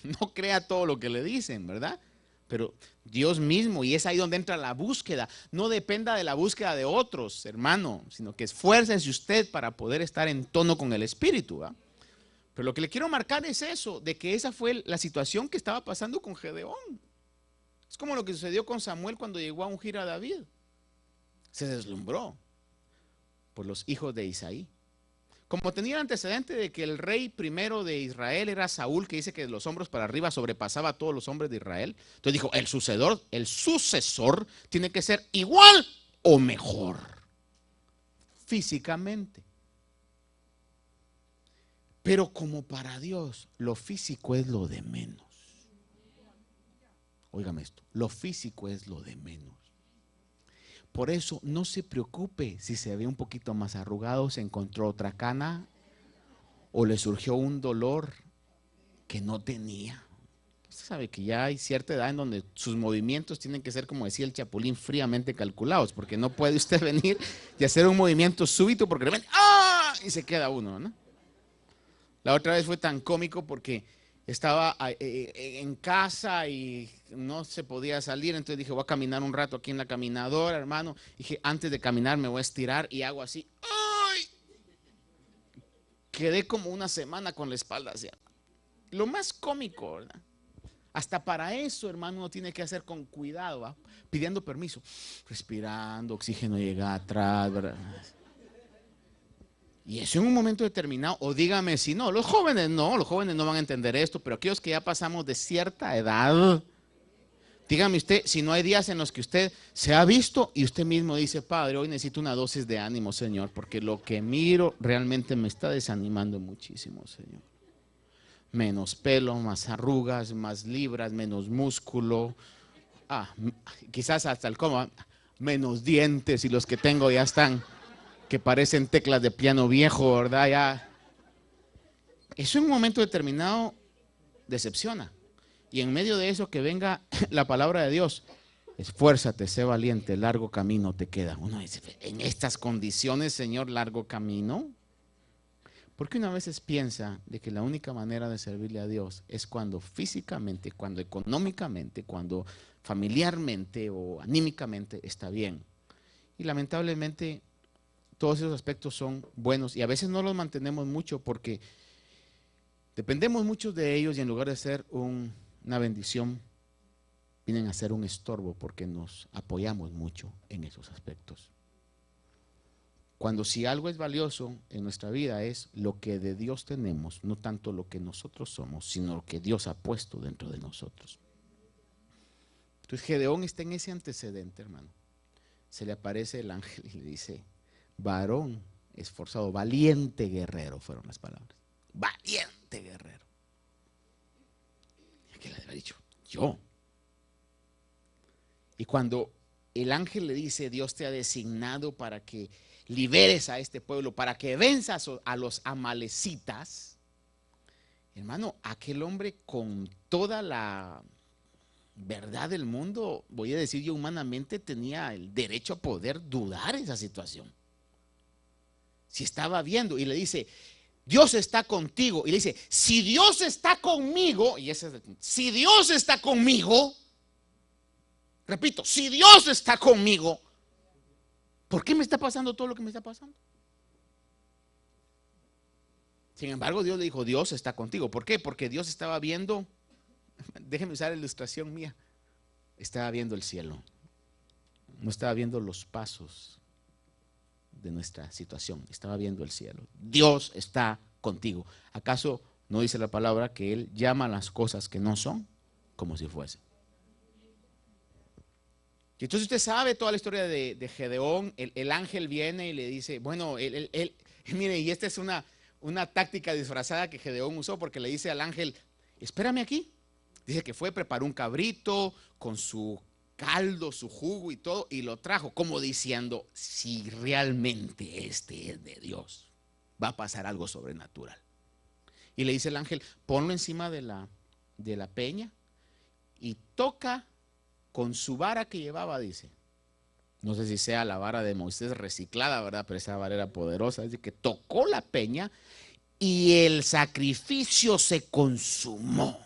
No crea todo lo que le dicen, ¿verdad? Pero Dios mismo, y es ahí donde entra la búsqueda. No dependa de la búsqueda de otros, hermano, sino que esfuércese usted para poder estar en tono con el Espíritu, ¿verdad? Pero lo que le quiero marcar es eso, de que esa fue la situación que estaba pasando con Gedeón. Es como lo que sucedió con Samuel cuando llegó a ungir a David. Se deslumbró por los hijos de Isaí. Como tenía el antecedente de que el rey primero de Israel era Saúl, que dice que de los hombros para arriba sobrepasaba a todos los hombres de Israel. Entonces dijo, el sucesor tiene que ser igual o mejor físicamente. Pero como para Dios lo físico es lo de menos. Óigame esto, lo físico es lo de menos. Por eso no se preocupe si se ve un poquito más arrugado, se encontró otra cana o le surgió un dolor que no tenía. Usted sabe que ya hay cierta edad en donde sus movimientos tienen que ser, como decía el Chapulín, fríamente calculados, porque no puede usted venir y hacer un movimiento súbito porque de repente ¡ah! Y se queda uno, ¿no? La otra vez fue tan cómico porque estaba en casa y no se podía salir, entonces dije, voy a caminar un rato aquí en la caminadora, hermano. Dije, antes de caminar me voy a estirar y hago así. ¡Ay! Quedé como una semana con la espalda hacia. Lo más cómico, ¿verdad? Hasta para eso, hermano, uno tiene que hacer con cuidado, ¿va? Pidiendo permiso, respirando, oxígeno llega atrás, ¿verdad? Y eso en un momento determinado, o dígame si no, los jóvenes no van a entender esto, pero aquellos que ya pasamos de cierta edad, dígame usted, si no hay días en los que usted se ha visto y usted mismo dice, Padre, hoy necesito una dosis de ánimo, Señor, porque lo que miro realmente me está desanimando muchísimo, Señor. Menos pelo, más arrugas, más libras, menos músculo, quizás hasta el coma, menos dientes y los que tengo ya están que parecen teclas de piano viejo, ¿verdad? Ya. Eso en un momento determinado decepciona. Y en medio de eso que venga la palabra de Dios, esfuérzate, sé valiente, largo camino te queda. Uno dice, en estas condiciones, Señor, largo camino. Porque una veces piensa de que la única manera de servirle a Dios es cuando físicamente, cuando económicamente, cuando familiarmente o anímicamente está bien. Y lamentablemente todos esos aspectos son buenos y a veces no los mantenemos mucho porque dependemos mucho de ellos y en lugar de ser una bendición, vienen a ser un estorbo porque nos apoyamos mucho en esos aspectos. Cuando si algo es valioso en nuestra vida es lo que de Dios tenemos, no tanto lo que nosotros somos, sino lo que Dios ha puesto dentro de nosotros. Entonces Gedeón está en ese antecedente, hermano. Se le aparece el ángel y le dice, varón esforzado, valiente guerrero, fueron las palabras. Valiente guerrero. ¿Y qué le había dicho? Yo. Y cuando el ángel le dice, Dios te ha designado para que liberes a este pueblo, para que venzas a los amalecitas, hermano, aquel hombre con toda la verdad del mundo, voy a decir yo humanamente, tenía el derecho a poder dudar esa situación. Si estaba viendo y le dice, Dios está contigo, y le dice, si Dios está conmigo, y ese es, si Dios está conmigo, repito, si Dios está conmigo, ¿por qué me está pasando todo lo que me está pasando? Sin embargo, Dios le dijo, Dios está contigo. ¿Por qué? Porque Dios estaba viendo, déjenme usar la ilustración mía, estaba viendo el cielo, no estaba viendo los pasos de nuestra situación, estaba viendo el cielo. Dios está contigo. ¿Acaso no dice la palabra que Él llama las cosas que no son como si fuesen? Y entonces usted sabe toda la historia de Gedeón. El ángel viene y le dice, bueno, mire, y esta es una táctica disfrazada que Gedeón usó, porque le dice al ángel, espérame aquí. Dice que fue, preparó un cabrito con su caldo, su jugo y todo, y lo trajo, como diciendo, si realmente este es de Dios, va a pasar algo sobrenatural. Y le dice el ángel, ponlo encima de la peña y toca con su vara que llevaba, dice, No sé si sea la vara de Moisés reciclada, ¿verdad? Pero esa vara era poderosa. Dice que tocó la peña y el sacrificio se consumó.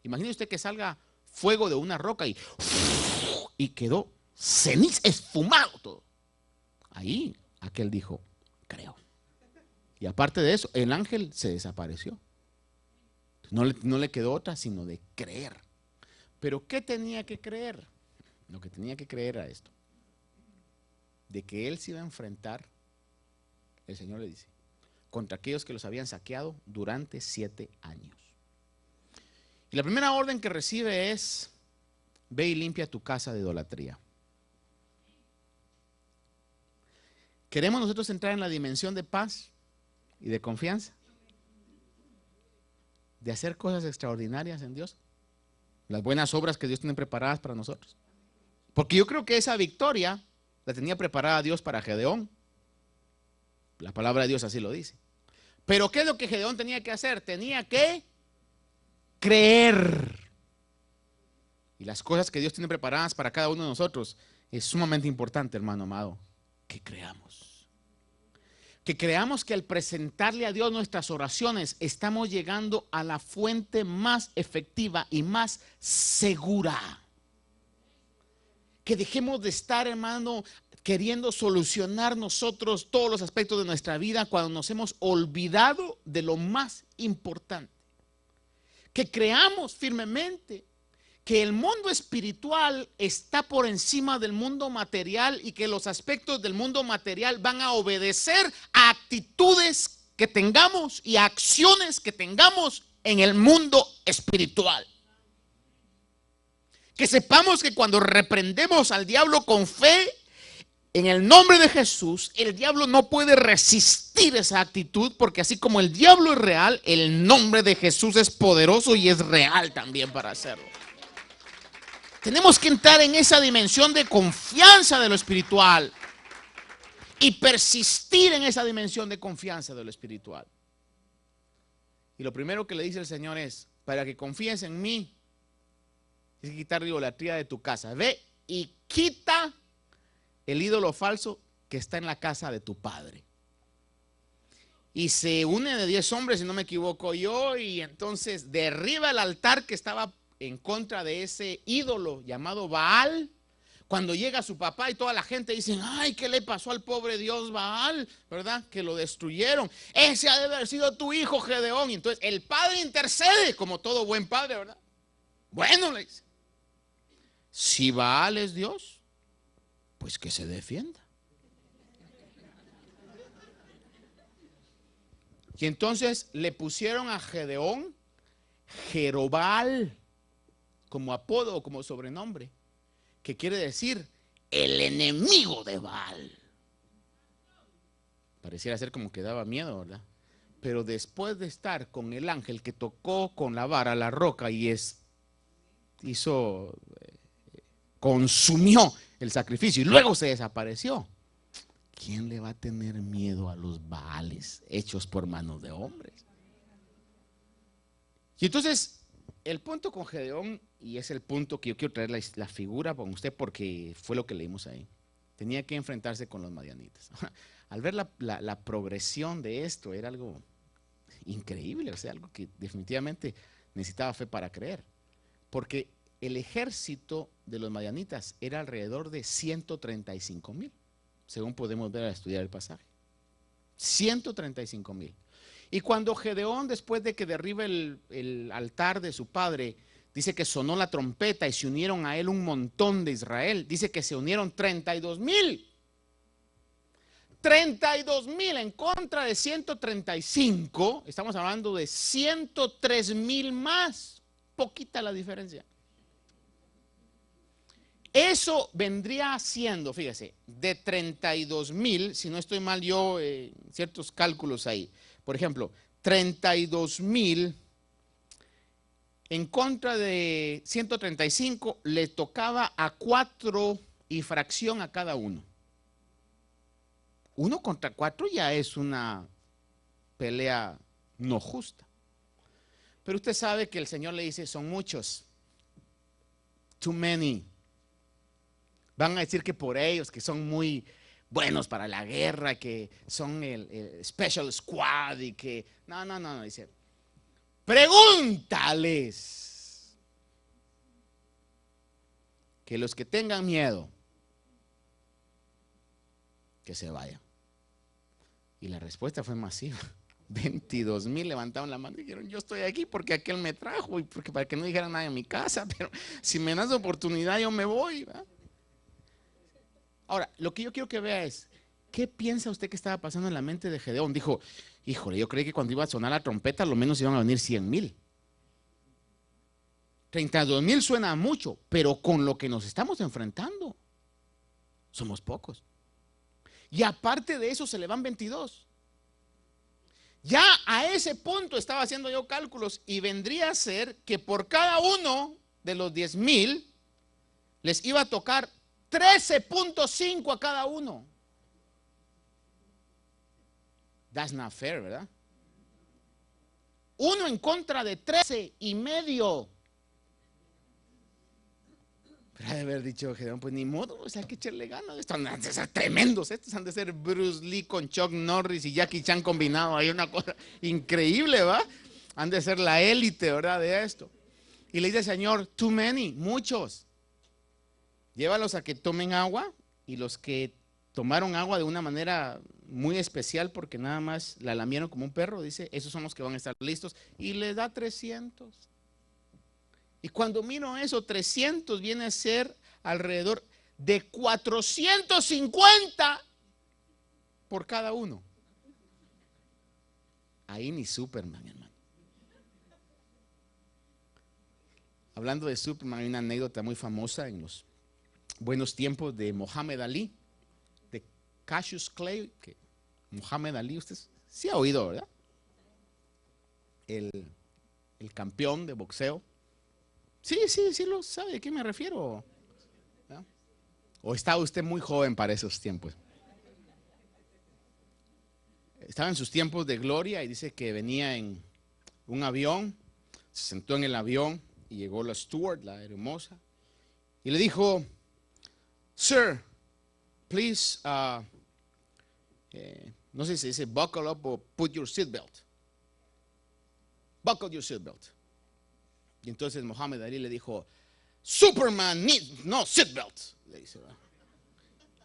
Imagine usted que salga fuego de una roca y quedó ceniza, esfumado todo. Ahí aquel dijo, creo. Y aparte de eso, el ángel se desapareció. No le quedó otra sino de creer. Pero ¿qué tenía que creer? Lo que tenía que creer era esto: de que él se iba a enfrentar, el Señor le dice, contra aquellos que los habían saqueado durante 7 años. Y la primera orden que recibe es: ve y limpia tu casa de idolatría. ¿Queremos nosotros entrar en la dimensión de paz y de confianza? De hacer cosas extraordinarias en Dios. Las buenas obras que Dios tiene preparadas para nosotros. Porque yo creo que esa victoria la tenía preparada Dios para Gedeón. La palabra de Dios así lo dice. Pero ¿qué es lo que Gedeón tenía que hacer? Tenía que creer. Y las cosas que Dios tiene preparadas para cada uno de nosotros es sumamente importante, hermano amado, que creamos. Que creamos que al presentarle a Dios nuestras oraciones estamos llegando a la fuente más efectiva y más segura. Que dejemos de estar, hermano, queriendo solucionar nosotros todos los aspectos de nuestra vida cuando nos hemos olvidado de lo más importante. Que creamos firmemente que el mundo espiritual está por encima del mundo material y que los aspectos del mundo material van a obedecer a actitudes que tengamos y a acciones que tengamos en el mundo espiritual. Que sepamos que cuando reprendemos al diablo con fe, en el nombre de Jesús, el diablo no puede resistir esa actitud, porque así como el diablo es real, el nombre de Jesús es poderoso y es real también para hacerlo. Tenemos que entrar en esa dimensión de confianza de lo espiritual y persistir en esa dimensión de confianza de lo espiritual. Y lo primero que le dice el Señor es: para que confíes en mí, tienes que quitar la idolatría de tu casa. Ve y quita el ídolo falso que está en la casa de tu padre. Y se une de 10 hombres, si no me equivoco yo, y entonces derriba el altar que estaba en contra de ese ídolo llamado Baal. Cuando llega su papá y toda la gente dice: ay, ¿qué le pasó al pobre Dios Baal? ¿Verdad? Que lo destruyeron. Ese ha de haber sido tu hijo Gedeón. Y entonces el padre intercede, como todo buen padre, ¿verdad? Bueno, le dice: si Baal es Dios, pues que se defienda. Y entonces le pusieron a Gedeón Jerobal como apodo o como sobrenombre, que quiere decir el enemigo de Baal. Pareciera ser como que daba miedo, ¿verdad? Pero después de estar con el ángel que tocó con la vara la roca y consumió el sacrificio y luego se desapareció, ¿quién le va a tener miedo a los Baales hechos por manos de hombres? Y entonces el punto con Gedeón, y es el punto que yo quiero traer la figura con usted porque fue lo que leímos ahí, tenía que enfrentarse con los madianitas. Al ver la progresión de esto, era algo increíble, o sea, algo que definitivamente necesitaba fe para creer, porque el ejército de los madianitas era alrededor de 135,000, según podemos ver al estudiar el pasaje. 135,000. Y cuando Gedeón, después de que derriba el altar de su padre, dice que sonó la trompeta y se unieron a él un montón de Israel. Dice que se unieron 32,000. 32,000 en contra de 135. Estamos hablando de 103,000 más. Poquita la diferencia. Eso vendría siendo, fíjese, de 32,000, si no estoy mal yo, ciertos cálculos ahí. Por ejemplo, 32,000 en contra de 135 le tocaba a 4 y fracción a cada uno. 1 contra 4 ya es una pelea no justa. Pero usted sabe que el Señor le dice: son muchos. Too many. Van a decir que por ellos, que son muy buenos para la guerra, que son el Special Squad y que... No, dice, pregúntales que los que tengan miedo, que se vayan. Y la respuesta fue masiva. 22,000 levantaron la mano y dijeron, yo estoy aquí porque aquel me trajo y porque para que no dijera nada en mi casa, pero si me das oportunidad yo me voy, ¿verdad? Ahora, lo que yo quiero que vea es, ¿qué piensa usted que estaba pasando en la mente de Gedeón? Dijo, híjole, yo creí que cuando iba a sonar la trompeta, lo menos iban a venir 100,000. 32,000 suena mucho, pero con lo que nos estamos enfrentando, somos pocos. Y aparte de eso, se le van 22. Ya a ese punto estaba haciendo yo cálculos y vendría a ser que por cada uno de los 10,000 les iba a tocar 13.5 a cada uno. That's not fair, ¿verdad? Uno en contra de 13,5. Pero ha de haber dicho Gedeón, pues ni modo, o sea, hay que echarle ganas. Estos han de ser tremendos, estos han de ser Bruce Lee con Chuck Norris y Jackie Chan combinado. Hay una cosa increíble, ¿va? Han de ser la élite, ¿verdad? De esto. Y le dice al Señor, too many, muchos. Llévalos a que tomen agua, y los que tomaron agua de una manera muy especial porque nada más la lamieron como un perro, dice, esos son los que van a estar listos, y les da 300. Y cuando miro eso, 300 viene a ser alrededor de 450 por cada uno. Ahí ni Superman, hermano. Hablando de Superman, hay una anécdota muy famosa en los buenos tiempos de Muhammad Ali, de Cassius Clay, que Muhammad Ali, usted sí ha oído, ¿verdad? El campeón de boxeo. Sí lo sabe, ¿a qué me refiero? ¿No? ¿O estaba usted muy joven para esos tiempos? Estaba en sus tiempos de gloria y dice que venía en un avión, se sentó en el avión y llegó la steward, la hermosa, y le dijo, Sir, please, no sé si se dice buckle up o put your seatbelt. Buckle your seatbelt. Y entonces Muhammad Ali le dijo, Superman needs no seatbelt, le dice, ¿verdad?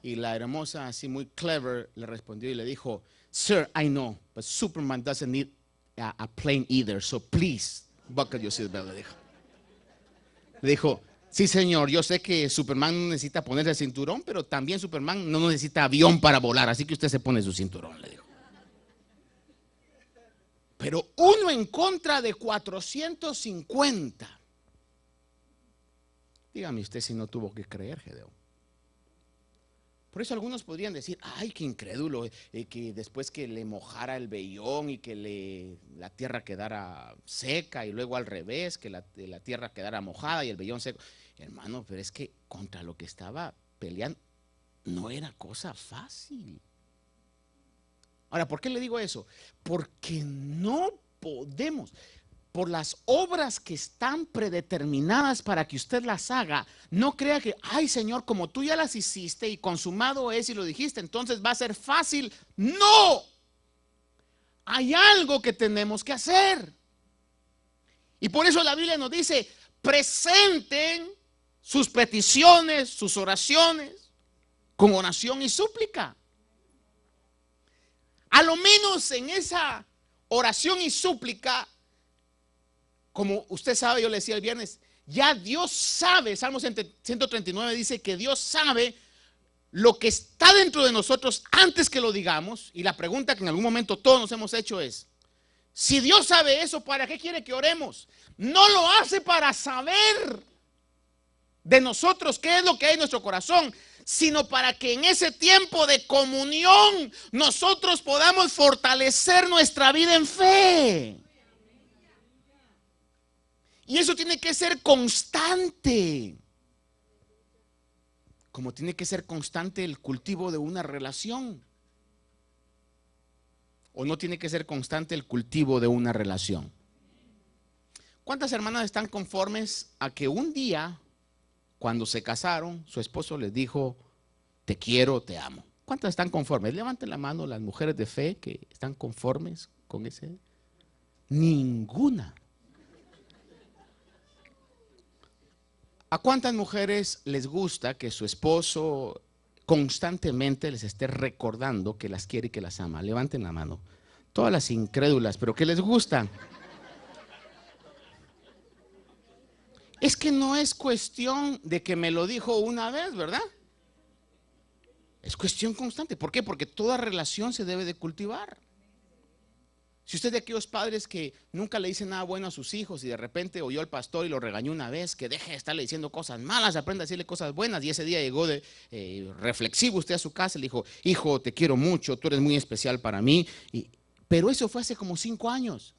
Y la hermosa, así muy clever, le respondió y le dijo, Sir, I know, but Superman doesn't need a plane either, so please buckle your seatbelt, le dijo. Le dijo, sí señor, yo sé que Superman no necesita ponerse el cinturón, pero también Superman no necesita avión para volar, así que usted se pone su cinturón, le dijo. Pero uno en contra de 450. Dígame usted si no tuvo que creer, Gedeón. Por eso algunos podrían decir, ay, qué incrédulo, que después que le mojara el vellón y que la tierra quedara seca y luego al revés, que la tierra quedara mojada y el vellón seco. Hermano, pero es que contra lo que estaba peleando no era cosa fácil. Ahora, ¿por qué le digo eso? Porque no podemos, por las obras que están predeterminadas para que usted las haga, no crea que, ay Señor, como tú ya las hiciste y consumado es y lo dijiste, entonces va a ser fácil. No, hay algo que tenemos que hacer. Y por eso la Biblia nos dice, presenten sus peticiones, sus oraciones, con oración y súplica. A lo menos en esa oración y súplica, como usted sabe, yo le decía el viernes, ya Dios sabe, Salmo 139 dice que Dios sabe lo que está dentro de nosotros antes que lo digamos. Y la pregunta que en algún momento todos nos hemos hecho es, si Dios sabe eso, ¿para qué quiere que oremos? No lo hace para saber de nosotros qué es lo que hay en nuestro corazón, sino para que en ese tiempo de comunión nosotros podamos fortalecer nuestra vida en fe. Y eso tiene que ser constante, como tiene que ser constante el cultivo de una relación. ¿O no tiene que ser constante el cultivo de una relación? ¿Cuántas hermanas están conformes a que un día Cuando se casaron, su esposo les dijo, te quiero, te amo. ¿Cuántas están conformes? Levanten la mano las mujeres de fe que están conformes con ese. Ninguna. ¿A cuántas mujeres les gusta que su esposo constantemente les esté recordando que las quiere y que las ama? Levanten la mano. Todas las incrédulas, pero que les gustan. Es que no es cuestión de que me lo dijo una vez, ¿verdad? Es cuestión constante. ¿Por qué? Porque toda relación se debe de cultivar. Si usted es de aquellos padres que nunca le dicen nada bueno a sus hijos y de repente oyó al pastor y lo regañó una vez, que deje de estarle diciendo cosas malas, aprenda a decirle cosas buenas, y ese día llegó de reflexivo usted a su casa y le dijo, hijo, te quiero mucho, tú eres muy especial para mí, pero eso fue hace como 5 años.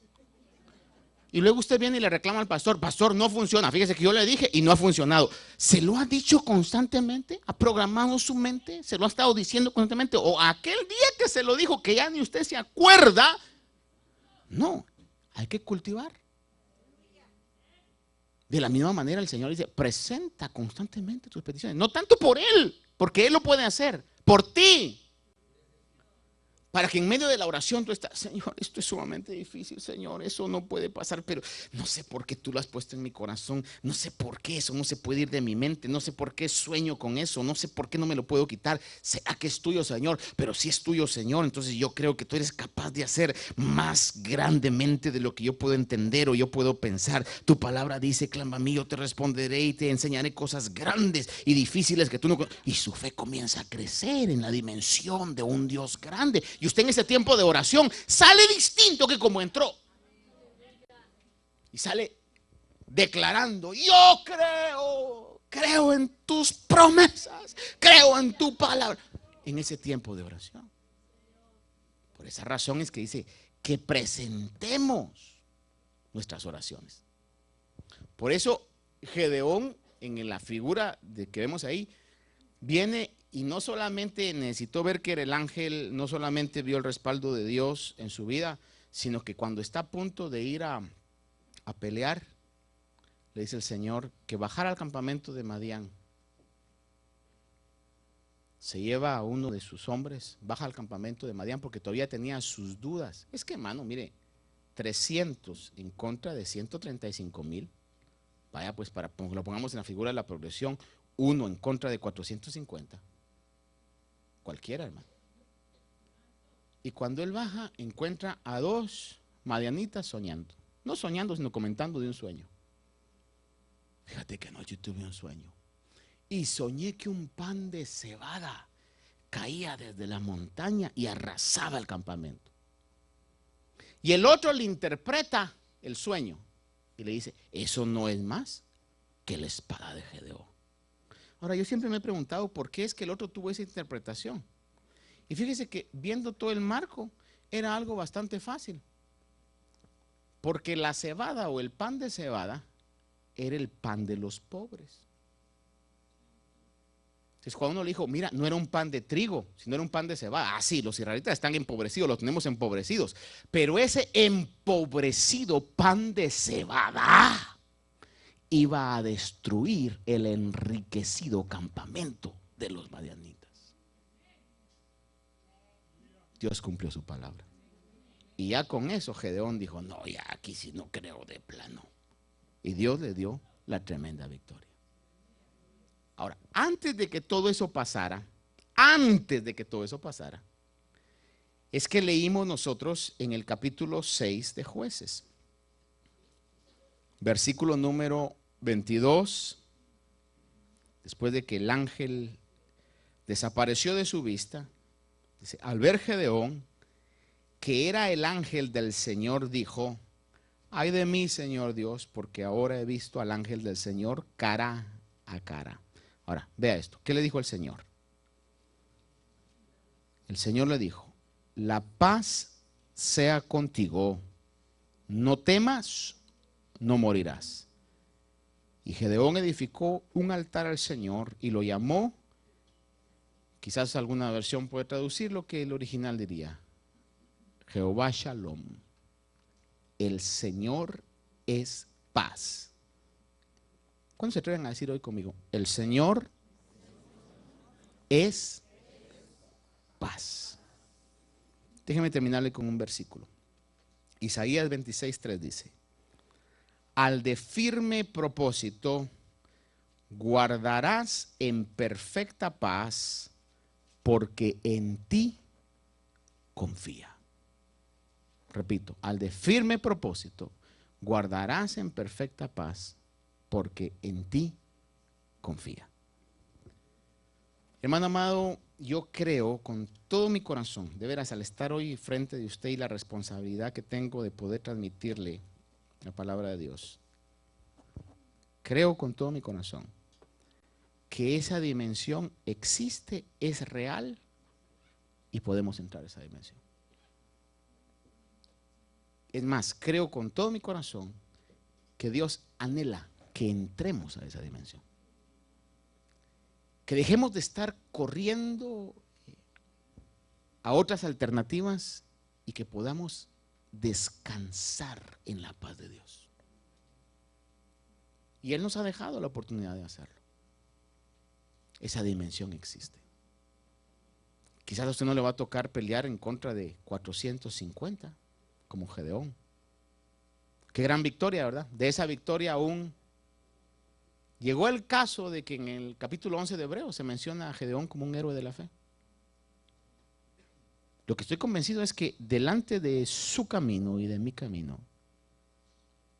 Y luego usted viene y le reclama al pastor, pastor, no funciona, fíjese que yo le dije y no ha funcionado. ¿Se lo ha dicho constantemente? ¿Ha programado su mente? ¿Se lo ha estado diciendo constantemente? ¿O aquel día que se lo dijo que ya ni usted se acuerda? No, hay que cultivar. De la misma manera el Señor dice, presenta constantemente tus peticiones. No tanto por Él, porque Él lo puede hacer, por ti. Para que en medio de la oración tú estás, Señor, esto es sumamente difícil, Señor, eso no puede pasar, pero no sé por qué tú lo has puesto en mi corazón, no sé por qué eso no se puede ir de mi mente, no sé por qué sueño con eso, no sé por qué no me lo puedo quitar. ¿Será que es tuyo, Señor? Pero si es tuyo, Señor, entonces yo creo que tú eres capaz de hacer más grandemente de lo que yo puedo entender o yo puedo pensar. Tu palabra dice, clama a mí, yo te responderé y te enseñaré cosas grandes y difíciles que tú no. Y su fe comienza a crecer en la dimensión de un Dios grande. Y usted en ese tiempo de oración sale distinto que como entró. Y sale declarando, yo creo en tus promesas, creo en tu palabra. En ese tiempo de oración. Por esa razón es que dice que presentemos nuestras oraciones. Por eso Gedeón, en la figura de que vemos ahí, viene y no solamente necesitó ver que era el ángel, no solamente vio el respaldo de Dios en su vida, sino que cuando está a punto de ir a pelear, le dice el Señor que bajara al campamento de Madián. Se lleva a uno de sus hombres, baja al campamento de Madián porque todavía tenía sus dudas. Es que, hermano, mire, 300 en contra de 135,000. Vaya, pues para que lo pongamos en la figura de la progresión, 1 en contra de 450. Cualquiera, hermano. Y cuando él baja, encuentra a 2 madianitas soñando. No soñando, sino comentando de un sueño. Fíjate que anoche tuve un sueño. Y soñé que un pan de cebada caía desde la montaña y arrasaba el campamento. Y el otro le interpreta el sueño y le dice, eso no es más que la espada de Gedeón. Ahora, yo siempre me he preguntado por qué es que el otro tuvo esa interpretación. Y fíjese que viendo todo el marco, era algo bastante fácil. Porque la cebada o el pan de cebada era el pan de los pobres. Entonces, cuando uno le dijo, mira, no era un pan de trigo, sino era un pan de cebada. Ah, sí, los israelitas están empobrecidos, los tenemos empobrecidos. Pero ese empobrecido pan de cebada iba a destruir el enriquecido campamento de los madianitas. Dios cumplió su palabra. Y ya con eso Gedeón dijo, no, ya aquí sí no creo de plano. Y Dios le dio la tremenda victoria. Ahora, antes de que todo eso pasara, es que leímos nosotros en el capítulo 6 de Jueces. Versículo número 22, después de que el ángel desapareció de su vista, dice, al ver Gedeón que era el ángel del Señor, dijo, ay de mí, Señor Dios, porque ahora he visto al ángel del Señor cara a cara. Ahora, vea esto, ¿qué le dijo el Señor? El Señor le dijo, la paz sea contigo, no temas, no morirás. Y Gedeón edificó un altar al Señor y lo llamó, quizás alguna versión puede traducir lo que el original diría, Jehová Shalom, el Señor es paz. ¿Cuántos se atreven a decir hoy conmigo? El Señor es paz. Déjeme terminarle con un versículo. Isaías 26:3 dice: al de firme propósito guardarás en perfecta paz, porque en ti confía. Repito, al de firme propósito guardarás en perfecta paz, porque en ti confía. Hermano amado, yo creo con todo mi corazón, de veras, al estar hoy frente de usted y la responsabilidad que tengo de poder transmitirle la palabra de Dios, creo con todo mi corazón que esa dimensión existe, es real y podemos entrar a esa dimensión. Es más, creo con todo mi corazón que Dios anhela que entremos a esa dimensión. Que dejemos de estar corriendo a otras alternativas y que podamos descansar en la paz de Dios. Y Él nos ha dejado la oportunidad de hacerlo. Esa dimensión existe. Quizás a usted no le va a tocar pelear en contra de 450, como Gedeón. Qué gran victoria, ¿verdad? De esa victoria aún llegó el caso de que en el capítulo 11 de Hebreos se menciona a Gedeón como un héroe de la fe. Lo que estoy convencido es que delante de su camino y de mi camino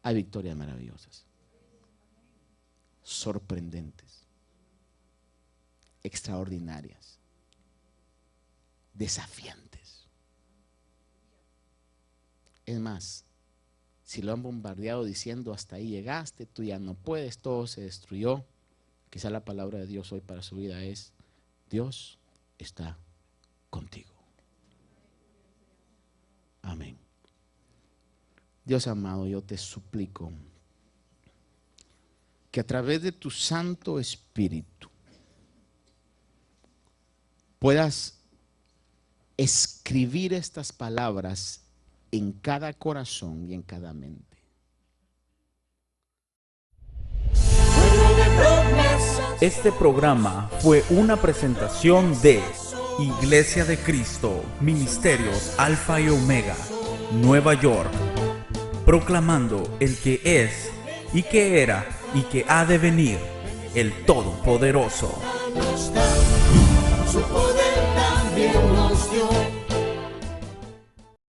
hay victorias maravillosas, sorprendentes, extraordinarias, desafiantes. Es más, si lo han bombardeado diciendo hasta ahí llegaste, tú ya no puedes, todo se destruyó, quizá la palabra de Dios hoy para su vida es: Dios está contigo. Amén. Dios amado, yo te suplico que a través de tu Santo Espíritu puedas escribir estas palabras en cada corazón y en cada mente. Este programa fue una presentación de Iglesia de Cristo, Ministerios Alfa y Omega, Nueva York, proclamando el que es y que era y que ha de venir, el Todopoderoso. Su poder también nos